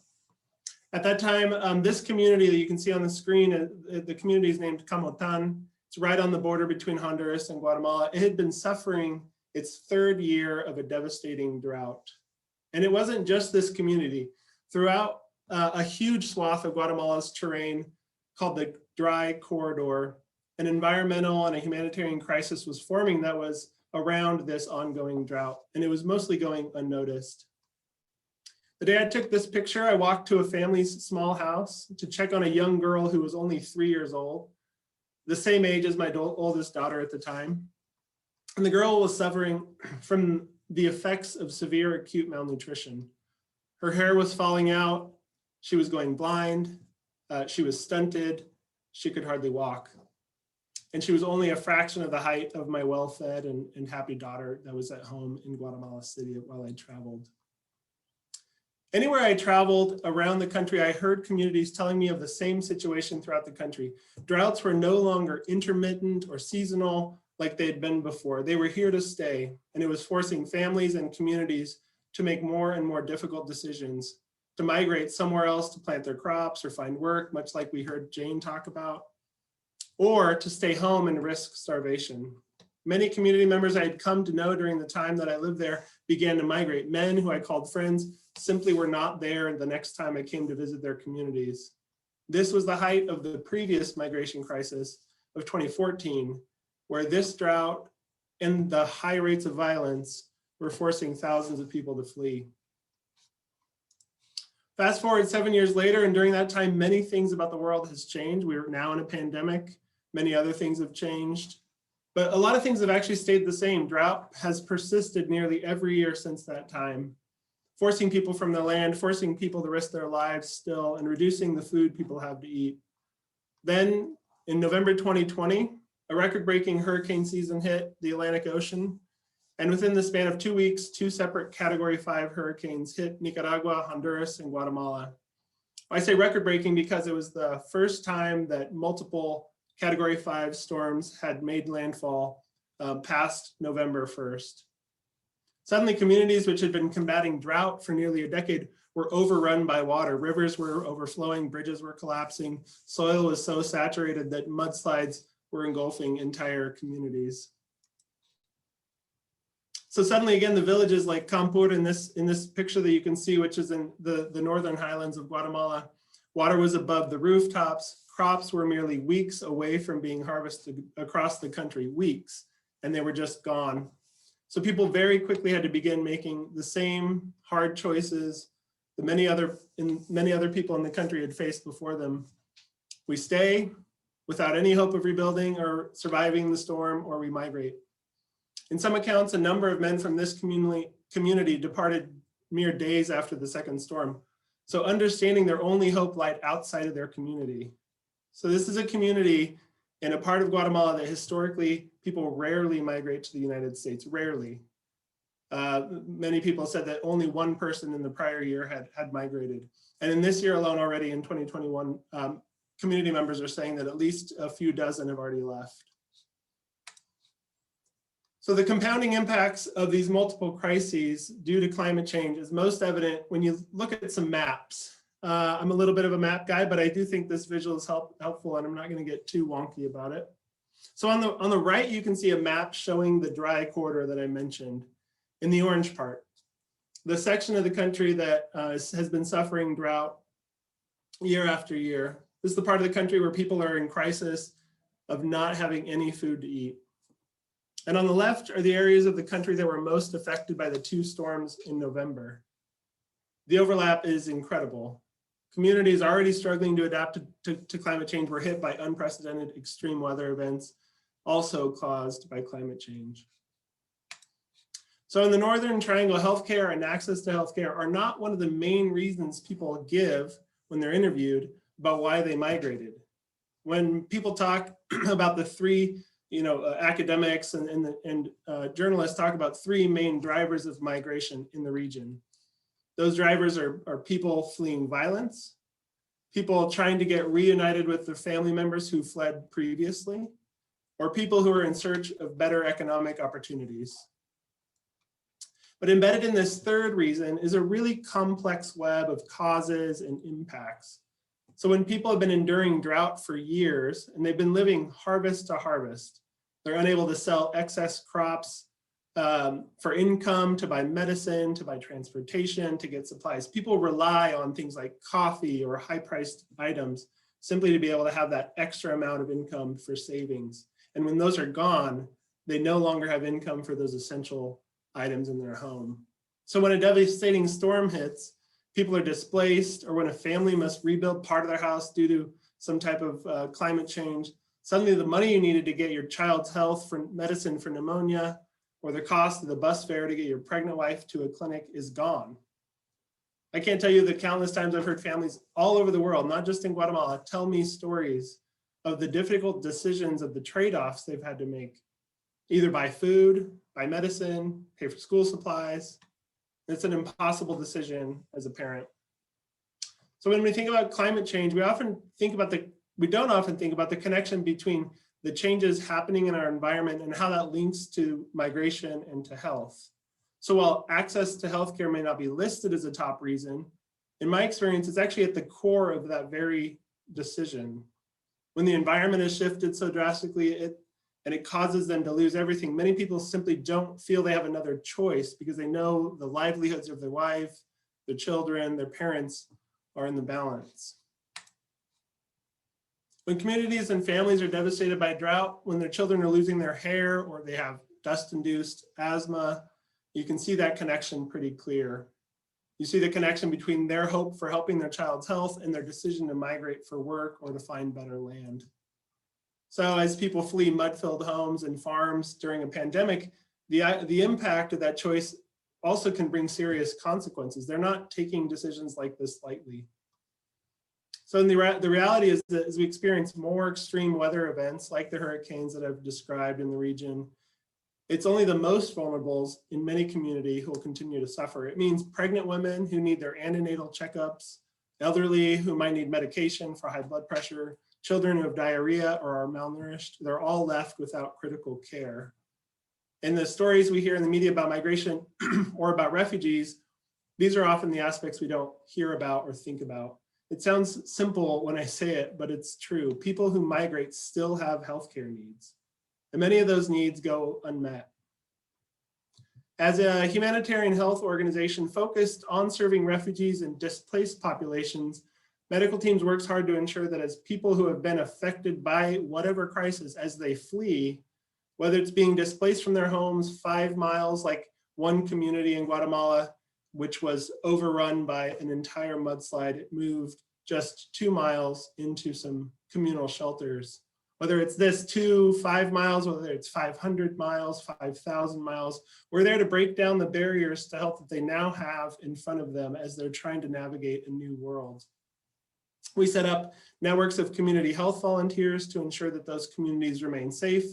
Speaker 8: At that time, this community that you can see on the screen, the community is named Camotan. It's right on the border between Honduras and Guatemala. It had been suffering its 3rd year of a devastating drought. And it wasn't just this community. Throughout a huge swath of Guatemala's terrain called the Dry Corridor, an environmental and a humanitarian crisis was forming that was around this ongoing drought, and it was mostly going unnoticed. The day I took this picture, I walked to a family's small house to check on a young girl who was only 3 years old, the same age as my oldest daughter at the time. And the girl was suffering from the effects of severe acute malnutrition. Her hair was falling out, she was going blind, she was stunted, she could hardly walk. And she was only a fraction of the height of my well-fed and happy daughter that was at home in Guatemala City while I traveled. Anywhere I traveled around the country, I heard communities telling me of the same situation throughout the country. Droughts were no longer intermittent or seasonal like they had been before. They were here to stay, and it was forcing families and communities to make more and more difficult decisions, to migrate somewhere else to plant their crops or find work, much like we heard Jane talk about, or to stay home and risk starvation. Many community members I had come to know during the time that I lived there began to migrate. Men who I called friends simply were not there the next time I came to visit their communities. This was the height of the previous migration crisis of 2014, where this drought and the high rates of violence were forcing thousands of people to flee. Fast forward 7 years later, and during that time, many things about the world has changed. We're now in a pandemic. Many other things have changed, but a lot of things have actually stayed the same. Drought has persisted nearly every year since that time, forcing people from the land, forcing people to risk their lives still, and reducing the food people have to eat. Then in November 2020, a record-breaking hurricane season hit the Atlantic Ocean. And within the span of 2 weeks, 2 separate Category 5 hurricanes hit Nicaragua, Honduras, and Guatemala. I say record-breaking because it was the first time that multiple Category 5 storms had made landfall past November 1st. Suddenly, communities which had been combating drought for nearly a decade were overrun by water. Rivers were overflowing, bridges were collapsing, soil was so saturated that mudslides were engulfing entire communities. So suddenly, again, the villages like Campur in this picture that you can see, which is in the northern highlands of Guatemala, water was above the rooftops. Crops were merely weeks away from being harvested across the country, weeks, and they were just gone. So people very quickly had to begin making the same hard choices that many other people in the country had faced before them. We stay without any hope of rebuilding or surviving the storm, or we migrate. In some accounts, a number of men from this community departed mere days after the second storm. So understanding their only hope lied outside of their community. So this is a community in a part of Guatemala that historically people rarely migrate to the United States, rarely. Many people said that only one person in the prior year had migrated. And in this year alone already in 2021, community members are saying that at least a few dozen have already left. So the compounding impacts of these multiple crises due to climate change is most evident when you look at some maps. I'm a little bit of a map guy, but I do think this visual is helpful, and I'm not going to get too wonky about it. So on the right, you can see a map showing the dry corridor that I mentioned in the orange part. The section of the country that has been suffering drought year after year. This is the part of the country where people are in crisis of not having any food to eat. And on the left are the areas of the country that were most affected by the 2 storms in November. The overlap is incredible. Communities already struggling to adapt to climate change were hit by unprecedented extreme weather events, also caused by climate change. So in the Northern Triangle, healthcare and access to healthcare are not one of the main reasons people give when they're interviewed about why they migrated. When people talk about the 3, academics and journalists talk about 3 main drivers of migration in the region. Those drivers are people fleeing violence, people trying to get reunited with their family members who fled previously, or people who are in search of better economic opportunities. But embedded in this third reason is a really complex web of causes and impacts. So when people have been enduring drought for years and they've been living harvest to harvest, they're unable to sell excess crops for income, to buy medicine, to buy transportation, to get supplies. People rely on things like coffee or high-priced items simply to be able to have that extra amount of income for savings. And when those are gone, they no longer have income for those essential items in their home. So when a devastating storm hits, people are displaced, or when a family must rebuild part of their house due to some type of climate change, suddenly the money you needed to get your child's health for medicine for pneumonia, or the cost of the bus fare to get your pregnant wife to a clinic is gone. I can't tell you the countless times I've heard families all over the world, not just in Guatemala, tell me stories of the difficult decisions of the trade-offs they've had to make, either buy food, buy medicine, pay for school supplies. It's an impossible decision as a parent. So when we think about climate change, we don't often think about the connection between the changes happening in our environment and how that links to migration and to health. So while access to healthcare may not be listed as a top reason, in my experience, it's actually at the core of that very decision. When the environment has shifted so drastically, it causes them to lose everything, many people simply don't feel they have another choice because they know the livelihoods of their wife, their children, their parents are in the balance. When communities and families are devastated by drought, when their children are losing their hair or they have dust-induced asthma, you can see that connection pretty clear. You see the connection between their hope for helping their child's health and their decision to migrate for work or to find better land. So as people flee mud-filled homes and farms during a pandemic, the impact of that choice also can bring serious consequences. They're not taking decisions like this lightly. So the reality is that as we experience more extreme weather events like the hurricanes that I've described in the region, it's only the most vulnerable in many communities who will continue to suffer. It means pregnant women who need their antenatal checkups, elderly who might need medication for high blood pressure, children who have diarrhea or are malnourished. They're all left without critical care. In the stories we hear in the media about migration or about refugees, these are often the aspects we don't hear about or think about. It sounds simple when I say it, but it's true. People who migrate still have healthcare needs, and many of those needs go unmet. As a humanitarian health organization focused on serving refugees and displaced populations, medical teams works hard to ensure that as people who have been affected by whatever crisis as they flee, whether it's being displaced from their homes 5 miles, like one community in Guatemala, which was overrun by an entire mudslide. It moved just 2 miles into some communal shelters. Whether it's this 5 miles, whether it's 500 miles, 5,000 miles, we're there to break down the barriers to health that they now have in front of them as they're trying to navigate a new world. We set up networks of community health volunteers to ensure that those communities remain safe,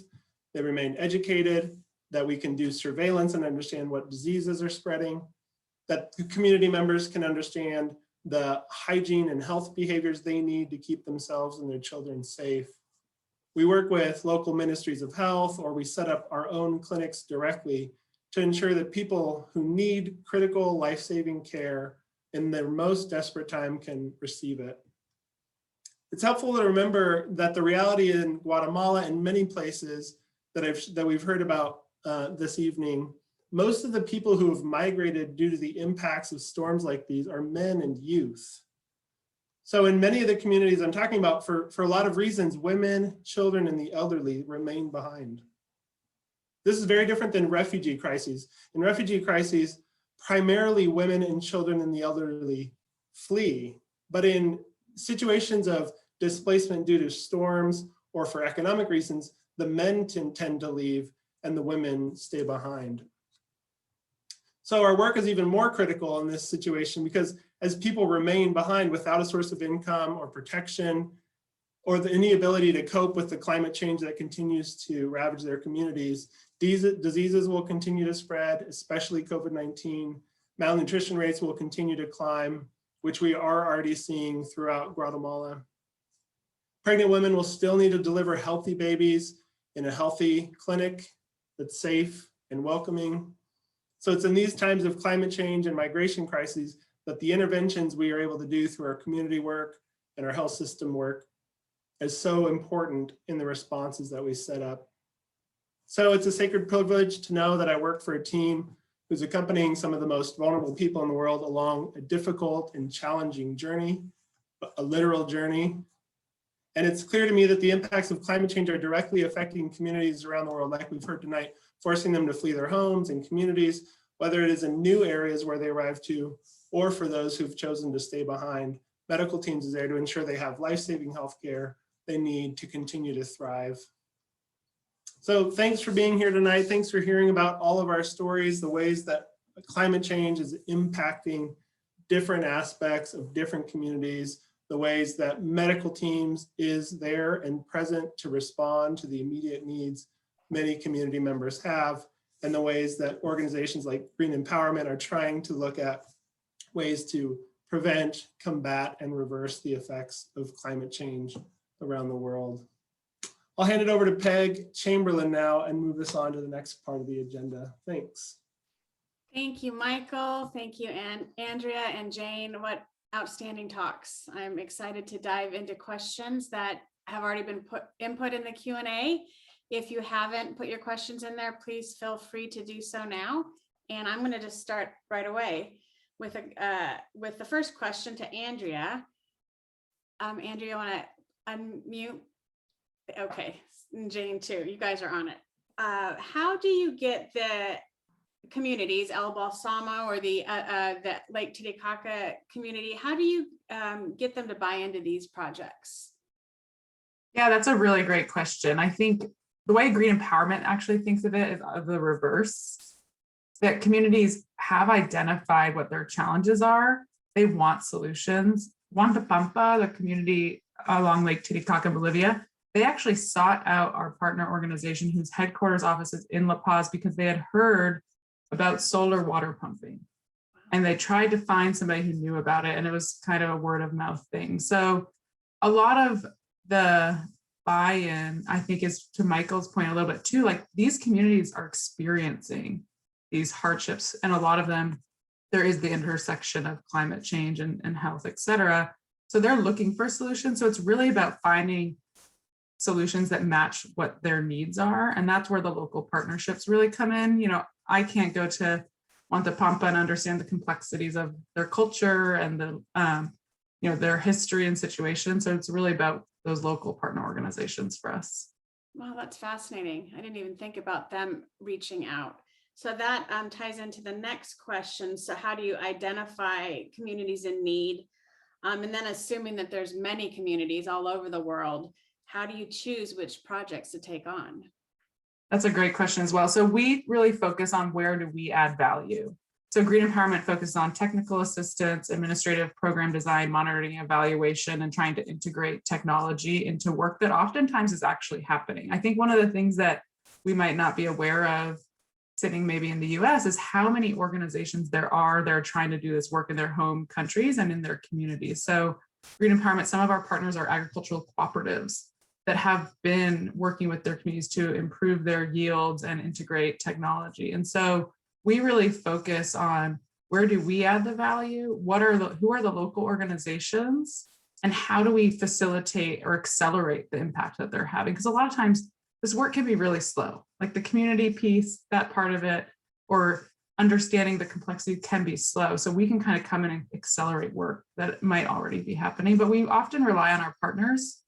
Speaker 8: they remain educated, that we can do surveillance and understand what diseases are spreading, that the community members can understand the hygiene and health behaviors they need to keep themselves and their children safe. We work with local ministries of health, or we set up our own clinics directly to ensure that people who need critical life-saving care in their most desperate time can receive it. It's helpful to remember that the reality in Guatemala and many places that we've heard about this evening, most of the people who have migrated due to the impacts of storms like these are men and youth. So in many of the communities I'm talking about, for a lot of reasons, women, children, and the elderly remain behind. This is very different than refugee crises. In refugee crises, primarily women and children and the elderly flee. But in situations of displacement due to storms or for economic reasons, the men tend to leave and the women stay behind. So our work is even more critical in this situation because as people remain behind without a source of income or protection, or any ability to cope with the climate change that continues to ravage their communities, these diseases will continue to spread, especially COVID-19. Malnutrition rates will continue to climb, which we are already seeing throughout Guatemala. Pregnant women will still need to deliver healthy babies in a healthy clinic that's safe and welcoming. So it's in these times of climate change and migration crises that the interventions we are able to do through our community work and our health system work is so important in the responses that we set up. So it's a sacred privilege to know that I work for a team who's accompanying some of the most vulnerable people in the world along a difficult and challenging journey, a literal journey. And it's clear to me that the impacts of climate change are directly affecting communities around the world, like we've heard tonight, forcing them to flee their homes and communities, whether it is in new areas where they arrive to, or for those who've chosen to stay behind. Medical teams is there to ensure they have life-saving healthcare they need to continue to thrive. So thanks for being here tonight. Thanks for hearing about all of our stories, the ways that climate change is impacting different aspects of different communities, the ways that medical teams is there and present to respond to the immediate needs many community members have, and the ways that organizations like Green Empowerment are trying to look at ways to prevent, combat, and reverse the effects of climate change around the world. I'll hand it over to Peg Chamberlain now and move us on to the next part of the agenda. Thanks.
Speaker 9: Thank you, Michael. Thank you, Andrea and Jane. What outstanding talks. I'm excited to dive into questions that have already been input in the Q&A. If you haven't put your questions in there, please feel free to do so now. And I'm going to just start right away with the first question to Andrea. Andrea, want to unmute? Okay, and Jane too. You guys are on it. How do you get communities, El Balsamo or the Lake Titicaca community, how do you get them to buy into these projects?
Speaker 7: Yeah, that's a really great question. I think the way Green Empowerment actually thinks of it is of the reverse, that communities have identified what their challenges are. They want solutions. Huantapampa, the community along Lake Titicaca, Bolivia, they actually sought out our partner organization whose headquarters office is in La Paz because they had heard about solar water pumping. And they tried to find somebody who knew about it, and it was kind of a word of mouth thing. So a lot of the buy-in, I think, is to Michael's point a little bit too, like these communities are experiencing these hardships, and a lot of them, there is the intersection of climate change and health, et cetera. So they're looking for solutions. So it's really about finding solutions that match what their needs are. And that's where the local partnerships really come in. You know, I can't go to Huantapampa and understand the complexities of their culture and the, you know, their history and situation. So it's really about those local partner organizations for us.
Speaker 9: Wow, that's fascinating. I didn't even think about them reaching out. So that ties into the next question. So how do you identify communities in need? And then assuming that there's many communities all over the world, how do you choose which projects to take on?
Speaker 7: That's a great question as well. So we really focus on where do we add value. So Green Empowerment focuses on technical assistance, administrative program design, monitoring, evaluation, and trying to integrate technology into work that oftentimes is actually happening. I think one of the things that we might not be aware of sitting maybe in the US is how many organizations there are that are trying to do this work in their home countries and in their communities. So Green Empowerment, some of our partners are agricultural cooperatives that have been working with their communities to improve their yields and integrate technology. And so we really focus on where do we add the value? Who are the local organizations? And how do we facilitate or accelerate the impact that they're having? Because a lot of times this work can be really slow, like the community piece, that part of it, or understanding the complexity can be slow. So we can kind of come in and accelerate work that might already be happening, but we often rely on our partners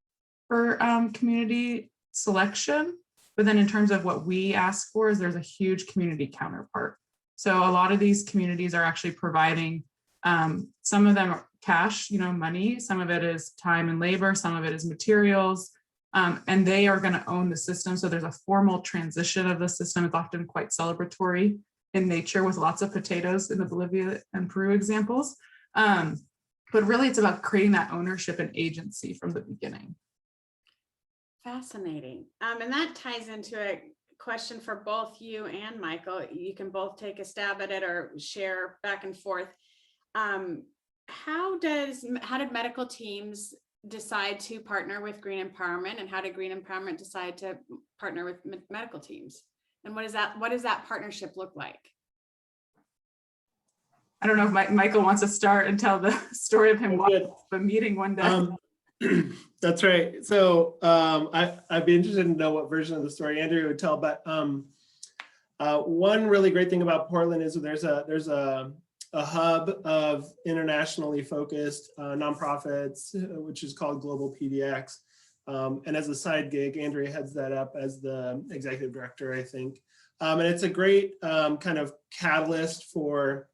Speaker 7: for community selection. But then in terms of what we ask for is there's a huge community counterpart. So a lot of these communities are actually providing, some of them are cash, money, some of it is time and labor, some of it is materials, and they are going to own the system. So there's a formal transition of the system. It's often quite celebratory in nature with lots of potatoes in the Bolivia and Peru examples. But really it's about creating that ownership and agency from the beginning.
Speaker 9: Fascinating. And that ties into a question for both you and Michael. You can both take a stab at it or share back and forth. How did medical teams decide to partner with Green Empowerment, and how did Green Empowerment decide to partner with medical teams? And what does that partnership look like?
Speaker 7: I don't know if Michael wants to start and tell the story of him walking to a meeting one day.
Speaker 8: That's right. So I'd be interested to know what version of the story Andrea would tell. But one really great thing about Portland is there's a hub of internationally focused nonprofits, which is called Global PDX. And as a side gig, Andrea heads that up as the executive director, I think. And it's a great kind of catalyst for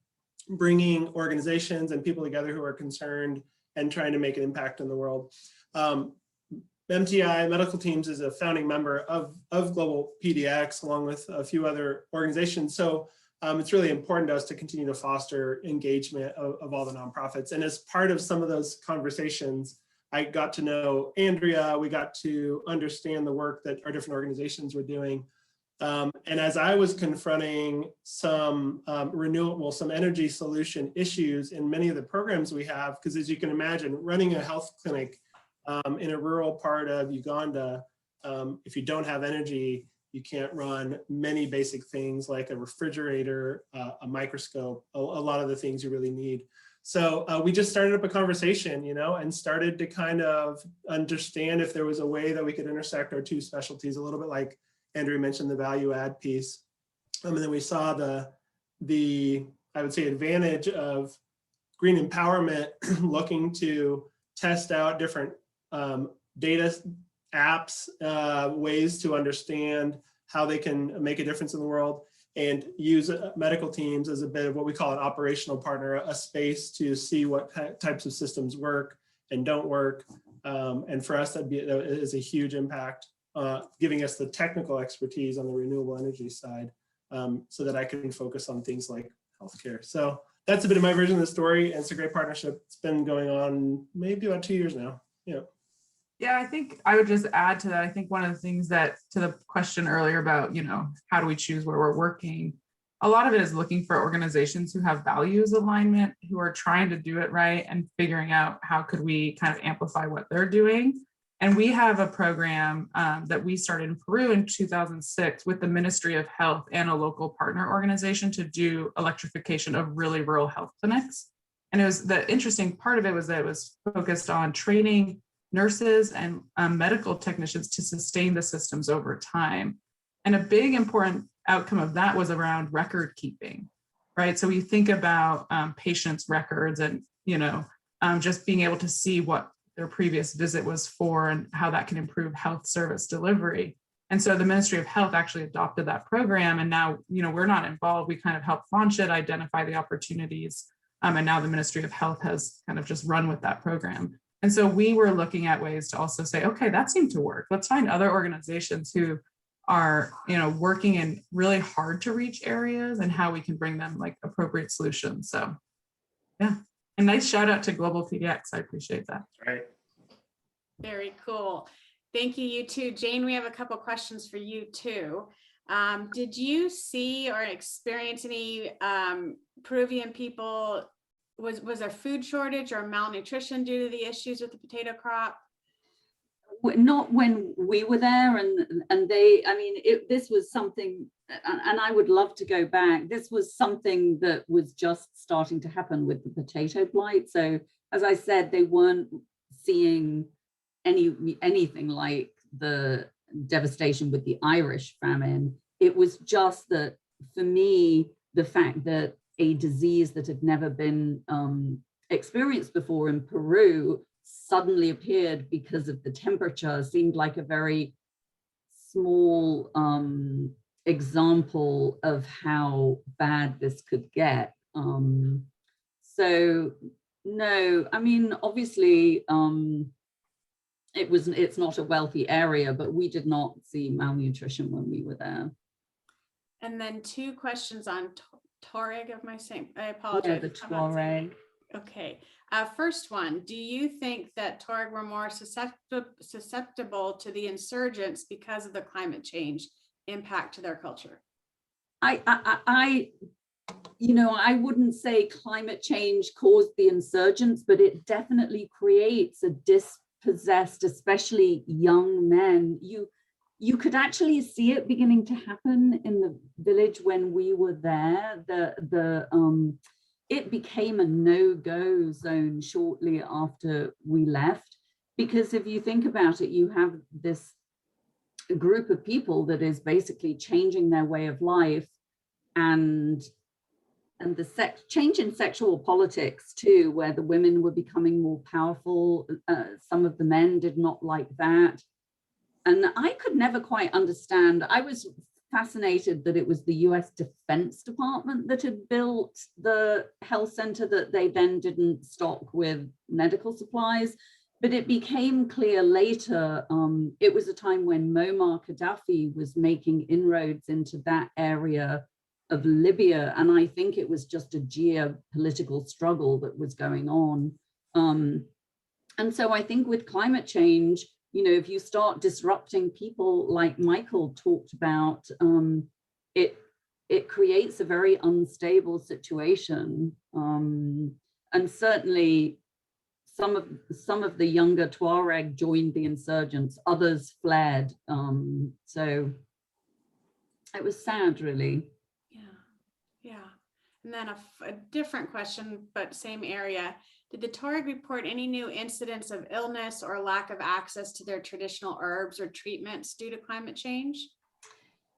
Speaker 8: bringing organizations and people together who are concerned and trying to make an impact in the world. MTI, Medical Teams, is a founding member of Global PDX, along with a few other organizations. So it's really important to us to continue to foster engagement of all the nonprofits. And as part of some of those conversations, I got to know Andrea, we got to understand the work that our different organizations were doing. And as I was confronting some some energy solution issues in many of the programs we have, because as you can imagine, running a health clinic in a rural part of Uganda, if you don't have energy, you can't run many basic things like a refrigerator, a microscope, a lot of the things you really need. So we just started up a conversation, and started to kind of understand if there was a way that we could intersect our two specialties, a little bit like Andrea mentioned, the value add piece. And then we saw the I would say, advantage of Green Empowerment looking to test out different data apps, ways to understand how they can make a difference in the world. and use medical teams as a bit of what we call an operational partner, a space to see what types of systems work and don't work. And for us, that is a huge impact, giving us the technical expertise on the renewable energy side, so that I can focus on things like healthcare. So that's a bit of my version of the story, and it's a great partnership. It's been going on maybe about 2 years now. Yeah.
Speaker 7: Yeah, I think I would just add to that. I think one of the things that, to the question earlier about, how do we choose where we're working? A lot of it is looking for organizations who have values alignment, who are trying to do it right and figuring out how could we kind of amplify what they're doing. And we have a program that we started in Peru in 2006 with the Ministry of Health and a local partner organization to do electrification of really rural health clinics. And it was, the interesting part of it was that it was focused on training nurses and medical technicians to sustain the systems over time. And a big important outcome of that was around record keeping, right? So we think about patients' records and, just being able to see what their previous visit was for and how that can improve health service delivery. And so the Ministry of Health actually adopted that program. And now, we're not involved. We kind of helped launch it, identify the opportunities. And now the Ministry of Health has kind of just run with that program. And so we were looking at ways to also say, okay, that seemed to work. Let's find other organizations who are, working in really hard to reach areas and how we can bring them like appropriate solutions. So yeah, and nice shout out to Global PDX. I appreciate that.
Speaker 8: Right.
Speaker 9: Very cool. Thank you, you too. Jane, we have a couple questions for you too. Did you see or experience any Peruvian people? Was there food shortage or malnutrition due to the issues with the potato crop?
Speaker 2: Not when we were there, and they, this was something, and I would love to go back. This was something that was just starting to happen with the potato blight. So as I said, they weren't seeing anything like the devastation with the Irish famine. It was just that, for me, the fact that a disease that had never been experienced before in Peru suddenly appeared because of the temperature seemed like a very small example of how bad this could get. So no, obviously it's not a wealthy area, but we did not see malnutrition when we were there.
Speaker 9: And then 2 questions on Tuareg, am I saying? I apologize.
Speaker 2: Yeah, the Tuareg.
Speaker 9: Okay. First one, do you think that Tuareg were more susceptible to the insurgents because of the climate change impact to their culture?
Speaker 2: I wouldn't say climate change caused the insurgents, but it definitely creates a dispossessed, especially young men. You could actually see it beginning to happen in the village when we were there. It became a no-go zone shortly after we left, because if you think about it, you have this group of people that is basically changing their way of life, and the change in sexual politics too, where the women were becoming more powerful. Some of the men did not like that. And I could never quite understand. I was fascinated that it was the US Defense Department that had built the health center that they then didn't stock with medical supplies. But it became clear later, it was a time when Muammar Gaddafi was making inroads into that area of Libya. And I think it was just a geopolitical struggle that was going on. And so I think with climate change, if you start disrupting people like Michael talked about, it creates a very unstable situation. And certainly some of the younger Tuareg joined the insurgents, others fled. So it was sad, really.
Speaker 9: Yeah. And then a different question, but same area. Did the Tuareg report any new incidents of illness or lack of access to their traditional herbs or treatments due to climate change?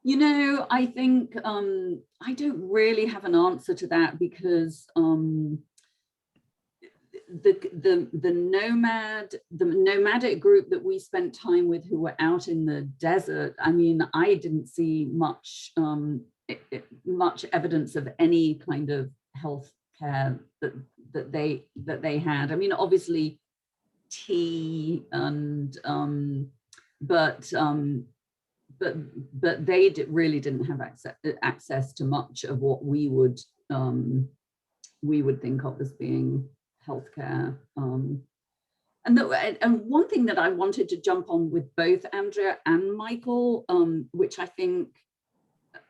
Speaker 2: I think I don't really have an answer to that, because the nomadic group that we spent time with who were out in the desert, I didn't see much much evidence of any kind of health care that they had. I mean, obviously tea and but they really didn't have access to much of what we would think of as being healthcare. And one thing that I wanted to jump on with both Andrea and Michael, which I think,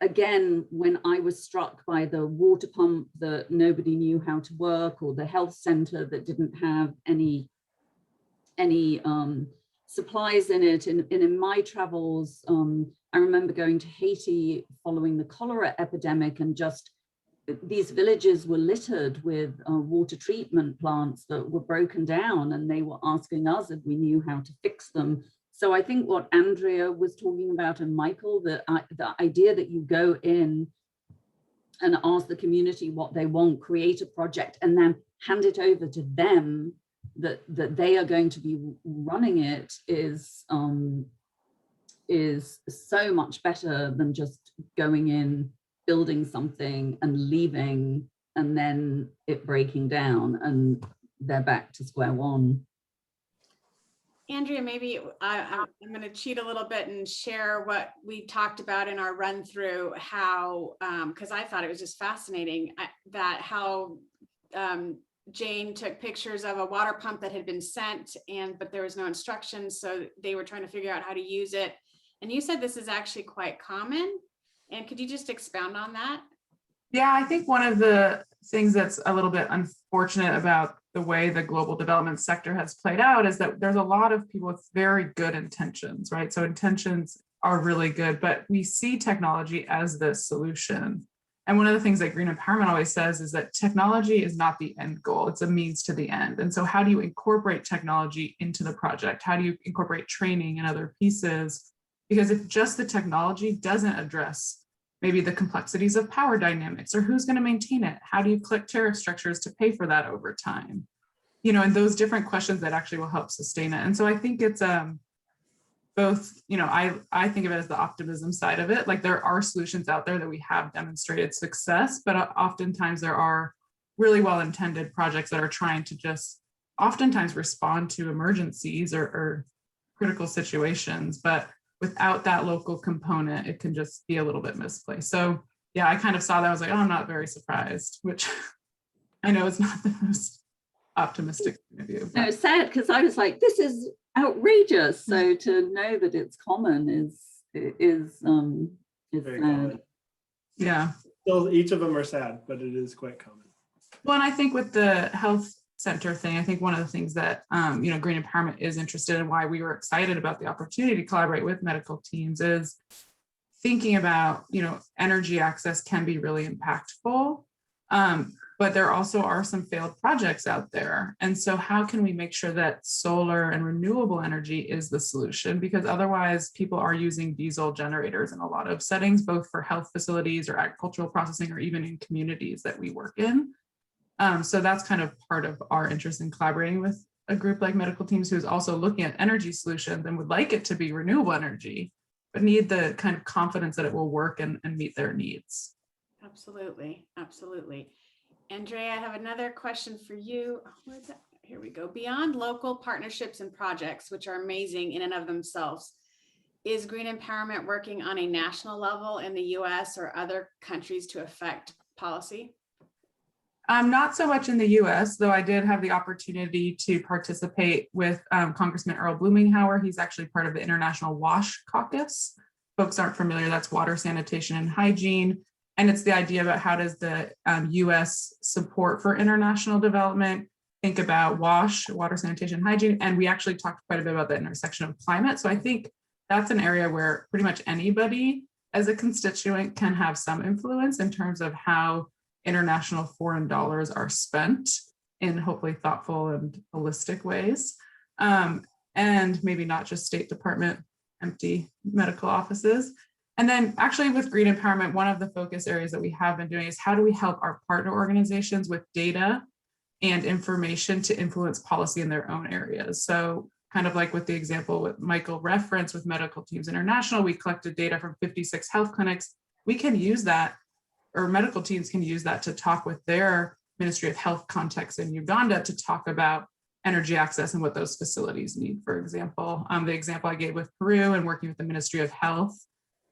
Speaker 2: again, when I was struck by the water pump that nobody knew how to work, or the health center that didn't have any supplies in it. In my travels, I remember going to Haiti following the cholera epidemic, and just these villages were littered with water treatment plants that were broken down, and they were asking us if we knew how to fix them. So I think what Andrea was talking about, and Michael, the idea that you go in and ask the community what they want, create a project, and then hand it over to them, that they are going to be running it, is so much better than just going in, building something and leaving, and then it breaking down and they're back to square one.
Speaker 9: Andrea, maybe I'm going to cheat a little bit and share what we talked about in our run through, how, because I thought it was just fascinating, that how Jane took pictures of a water pump that had been sent, but there was no instructions, so they were trying to figure out how to use it. And you said this is actually quite common. And could you just expound on that?
Speaker 7: Yeah, I think one of the things that's a little bit unfortunate about the way the global development sector has played out is that there's a lot of people with very good intentions, right? So intentions are really good, but we see technology as the solution. And one of the things that Green Empowerment always says is that technology is not the end goal, it's a means to the end. And so how do you incorporate technology into the project? How do you incorporate training and other pieces? Because if just the technology doesn't address maybe the complexities of power dynamics, or who's going to maintain it, how do you click tariff structures to pay for that over time? You know, and those different questions that actually will help sustain it. And so I think it's both, you know, I think of it as the optimism side of it. Like, there are solutions out there that we have demonstrated success, but oftentimes there are really well-intended projects that are trying to just oftentimes respond to emergencies or critical situations. But without that local component, it can just be a little bit misplaced. So yeah, I kind of saw that. I was like, oh, I'm not very surprised, which I know is not the most optimistic point of view.
Speaker 2: No, it's sad, because I was like, this is outrageous. So to know that it's common is sad.
Speaker 7: Yeah.
Speaker 8: Still, each of them are sad, but it is quite common.
Speaker 7: Well, and I think with the health center thing, I think one of the things that you know, Green Empowerment is interested in, why we were excited about the opportunity to collaborate with medical teams, is thinking about, you know, energy access can be really impactful, but there also are some failed projects out there. And so how can we make sure that solar and renewable energy is the solution? Because otherwise people are using diesel generators in a lot of settings, both for health facilities or agricultural processing, or even in communities that we work in. So that's kind of part of our interest in collaborating with a group like Medical Teams, who's also looking at energy solutions and would like it to be renewable energy, but need the kind of confidence that it will work and meet their needs.
Speaker 9: Absolutely, absolutely. Andrea, I have another question for you. Where's that? Here we go. Beyond local partnerships and projects, which are amazing in and of themselves, is Green Empowerment working on a national level in the US or other countries to affect policy?
Speaker 7: Not so much in the US, though I did have the opportunity to participate with Congressman Earl Blumenauer. He's actually part of the International WASH Caucus. Folks aren't familiar, that's water, sanitation, and hygiene. And it's the idea about how does the US support for international development think about WASH, water, sanitation, hygiene. And we actually talked quite a bit about the intersection of climate. So I think that's an area where pretty much anybody as a constituent can have some influence in terms of how international foreign dollars are spent in hopefully thoughtful and holistic ways. And maybe not just State Department empty medical offices. And then actually with Green Empowerment, one of the focus areas that we have been doing is how do we help our partner organizations with data and information to influence policy in their own areas. So kind of like with the example with Michael referenced with Medical Teams International, we collected data from 56 health clinics we can use that, or medical teams can use that to talk with their Ministry of Health contacts in Uganda to talk about energy access and what those facilities need, for example. The example I gave with Peru and working with the Ministry of Health.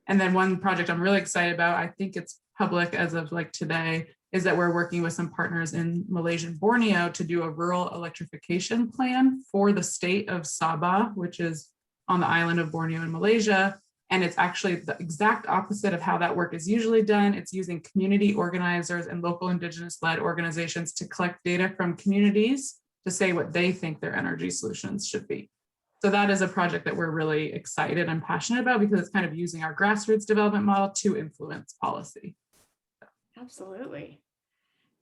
Speaker 7: And then one project I'm really excited about, I think it's public as of like today, is that we're working with some partners in Malaysian Borneo to do a rural electrification plan for the state of Sabah, which is on the island of Borneo in Malaysia. And it's actually the exact opposite of how that work is usually done. It's using community organizers and local indigenous-led organizations to collect data from communities to say what they think their energy solutions should be. So that is a project that we're really excited and passionate about because it's kind of using our grassroots development model to influence policy.
Speaker 9: Absolutely.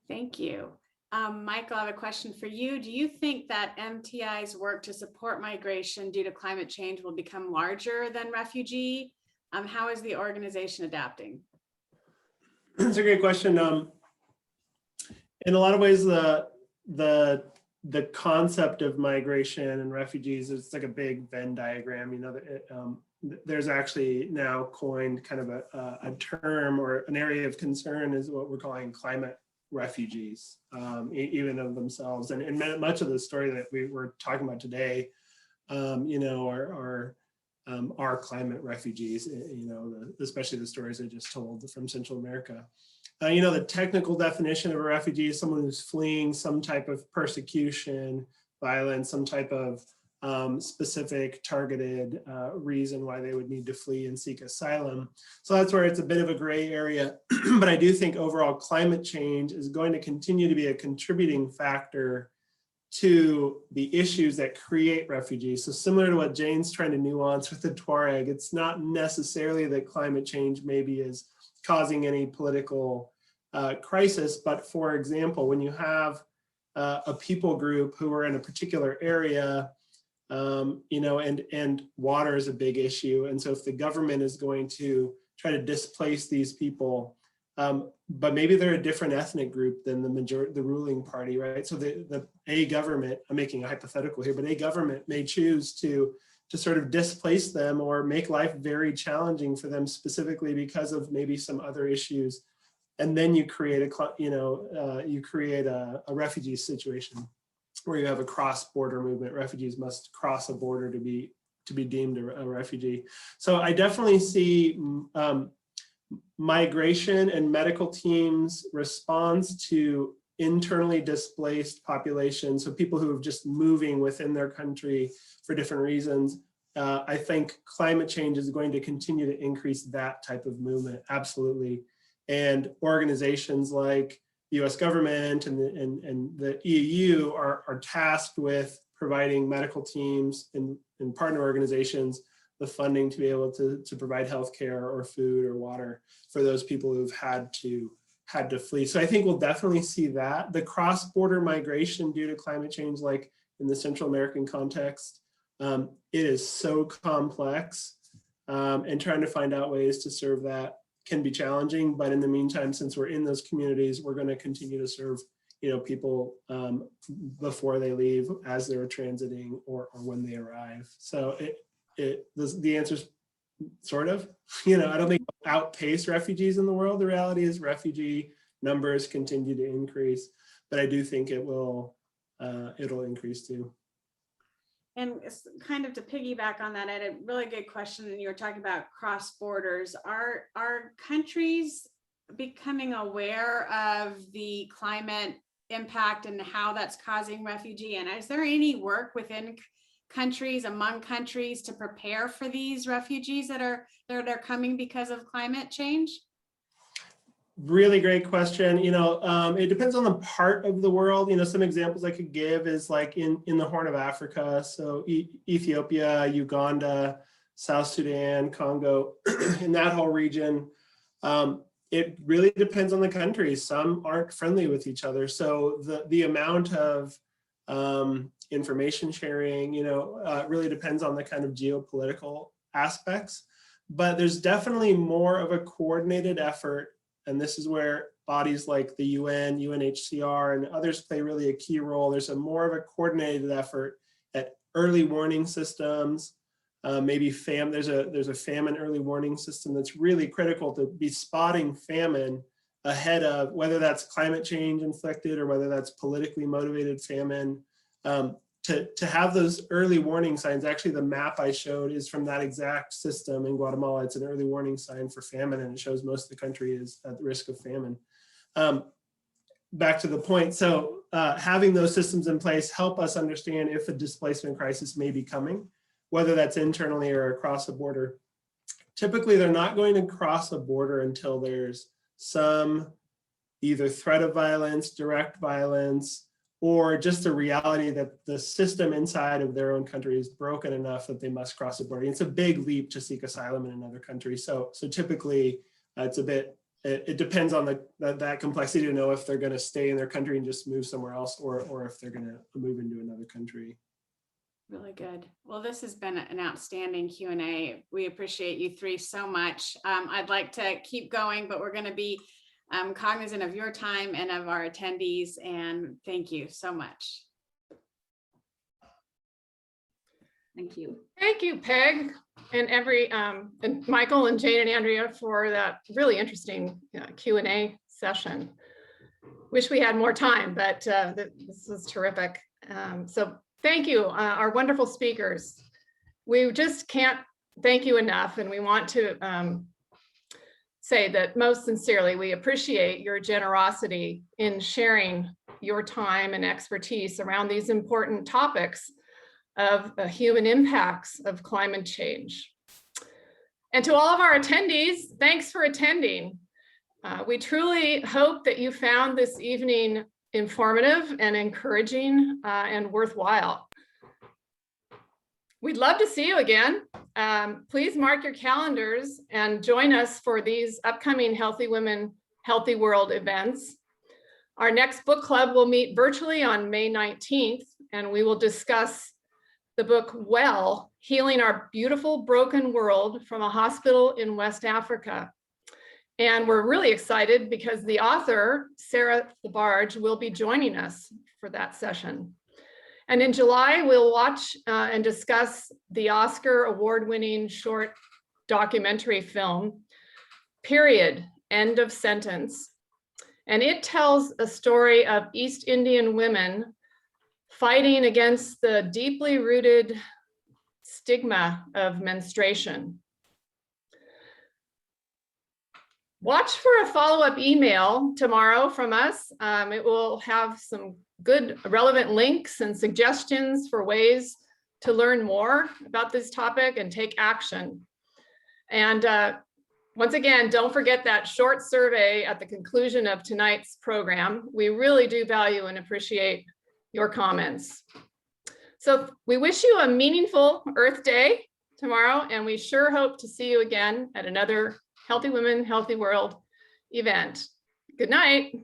Speaker 9: Thank you. Michael, I have a question for you. Do you think that MTI's work to support migration due to climate change will become larger than refugee? How is the organization adapting?
Speaker 8: That's a great question. In a lot of ways, the concept of migration and refugees is like a big Venn diagram. You know, there's actually now coined kind of a term or an area of concern is what we're calling climate refugees, even of themselves. And much of the story that we were talking about today, you know, are climate refugees, you know, especially the stories I just told from Central America. You know, the technical definition of a refugee is someone who's fleeing some type of persecution, violence, some type of specific targeted reason why they would need to flee and seek asylum. So that's where it's a bit of a gray area. But I do think overall climate change is going to continue to be a contributing factor to the issues that create refugees. So similar to what Jane's trying to nuance with the Tuareg, it's not necessarily that climate change maybe is causing any political crisis, but for example, when you have a people group who are in a particular area, you know, and water is a big issue. And so if the government is going to try to displace these people, but maybe they're a different ethnic group than the ruling party, right? So a government, I'm making a hypothetical here, but a government may choose to sort of displace them or make life very challenging for them specifically because of maybe some other issues. And then you create a refugee situation where you have a cross-border movement. Refugees must cross a border to be deemed a refugee. So I definitely see migration and medical teams' response to internally displaced populations, so people who are just moving within their country for different reasons. I think climate change is going to continue to increase that type of movement, absolutely. And organizations like the US government and the EU are tasked with providing medical teams and partner organizations the funding to be able to provide healthcare or food or water for those people who've had to flee. So I think we'll definitely see that. The cross-border migration due to climate change, like in the Central American context, it is so complex, and trying to find out ways to serve that can be challenging. But in the meantime, since we're in those communities, we're going to continue to serve, you know, people before they leave, as they're transiting, or when they arrive. So the answer is sort of, you know, I don't think we'll outpace refugees in the world. The reality is refugee numbers continue to increase, but I do think it'll increase too.
Speaker 9: And it's kind of to piggyback on that, I had a really good question. And you were talking about cross borders. Are countries becoming aware of the climate impact and how that's causing refugee? And is there any work within countries, among countries, to prepare for these refugees that are coming because of climate change?
Speaker 8: Really great question. You know, it depends on the part of the world. You know, some examples I could give is like in the Horn of Africa. So Ethiopia, Uganda, South Sudan, Congo, in that whole region. It really depends on the country. Some aren't friendly with each other. So the amount of information sharing, you know, really depends on the kind of geopolitical aspects. But there's definitely more of a coordinated effort. And this is where bodies like the UN, UNHCR, and others play really a key role. There's more of a coordinated effort at early warning systems, maybe there's a famine early warning system that's really critical to be spotting famine ahead of whether that's climate change inflicted or whether that's politically motivated famine. To have those early warning signs. Actually, the map I showed is from that exact system in Guatemala. It's an early warning sign for famine, and it shows most of the country is at risk of famine. Back to the point, so having those systems in place help us understand if a displacement crisis may be coming, whether that's internally or across the border. Typically, they're not going to cross a border until there's some either threat of violence, direct violence, or just a reality that the system inside of their own country is broken enough that they must cross the border. It's a big leap to seek asylum in another country. So typically it's a bit, it depends on that complexity to know if they're going to stay in their country and just move somewhere else, or if they're going to move into another country.
Speaker 9: Really good. Well, this has been an outstanding Q&A. We appreciate you three so much. I'd like to keep going, but we're going to be cognizant of your time and of our attendees, and thank you so much.
Speaker 2: Thank you.
Speaker 1: Thank you, Peg, and and Michael and Jane and Andrea for that really interesting Q&A session. Wish we had more time, but this was terrific. So thank you, our wonderful speakers. We just can't thank you enough, and we want to say that most sincerely, we appreciate your generosity in sharing your time and expertise around these important topics of the human impacts of climate change. And to all of our attendees, thanks for attending. We truly hope that you found this evening informative and encouraging and worthwhile. We'd love to see you again. Please mark your calendars and join us for these upcoming Healthy Women, Healthy World events. Our next book club will meet virtually on May 19th, and we will discuss the book Well, Healing Our Beautiful Broken World from a Hospital in West Africa. And we're really excited because the author, Sarah Barge, will be joining us for that session. And in July, we'll watch and discuss the Oscar award-winning short documentary film, Period, End of Sentence. And it tells a story of East Indian women fighting against the deeply rooted stigma of menstruation. Watch for a follow-up email tomorrow from us. It will have some good relevant links and suggestions for ways to learn more about this topic and take action. And once again, don't forget that short survey at the conclusion of tonight's program. We really do value and appreciate your comments. So we wish you a meaningful Earth Day tomorrow, and we sure hope to see you again at another Healthy Women, Healthy World event. Good night.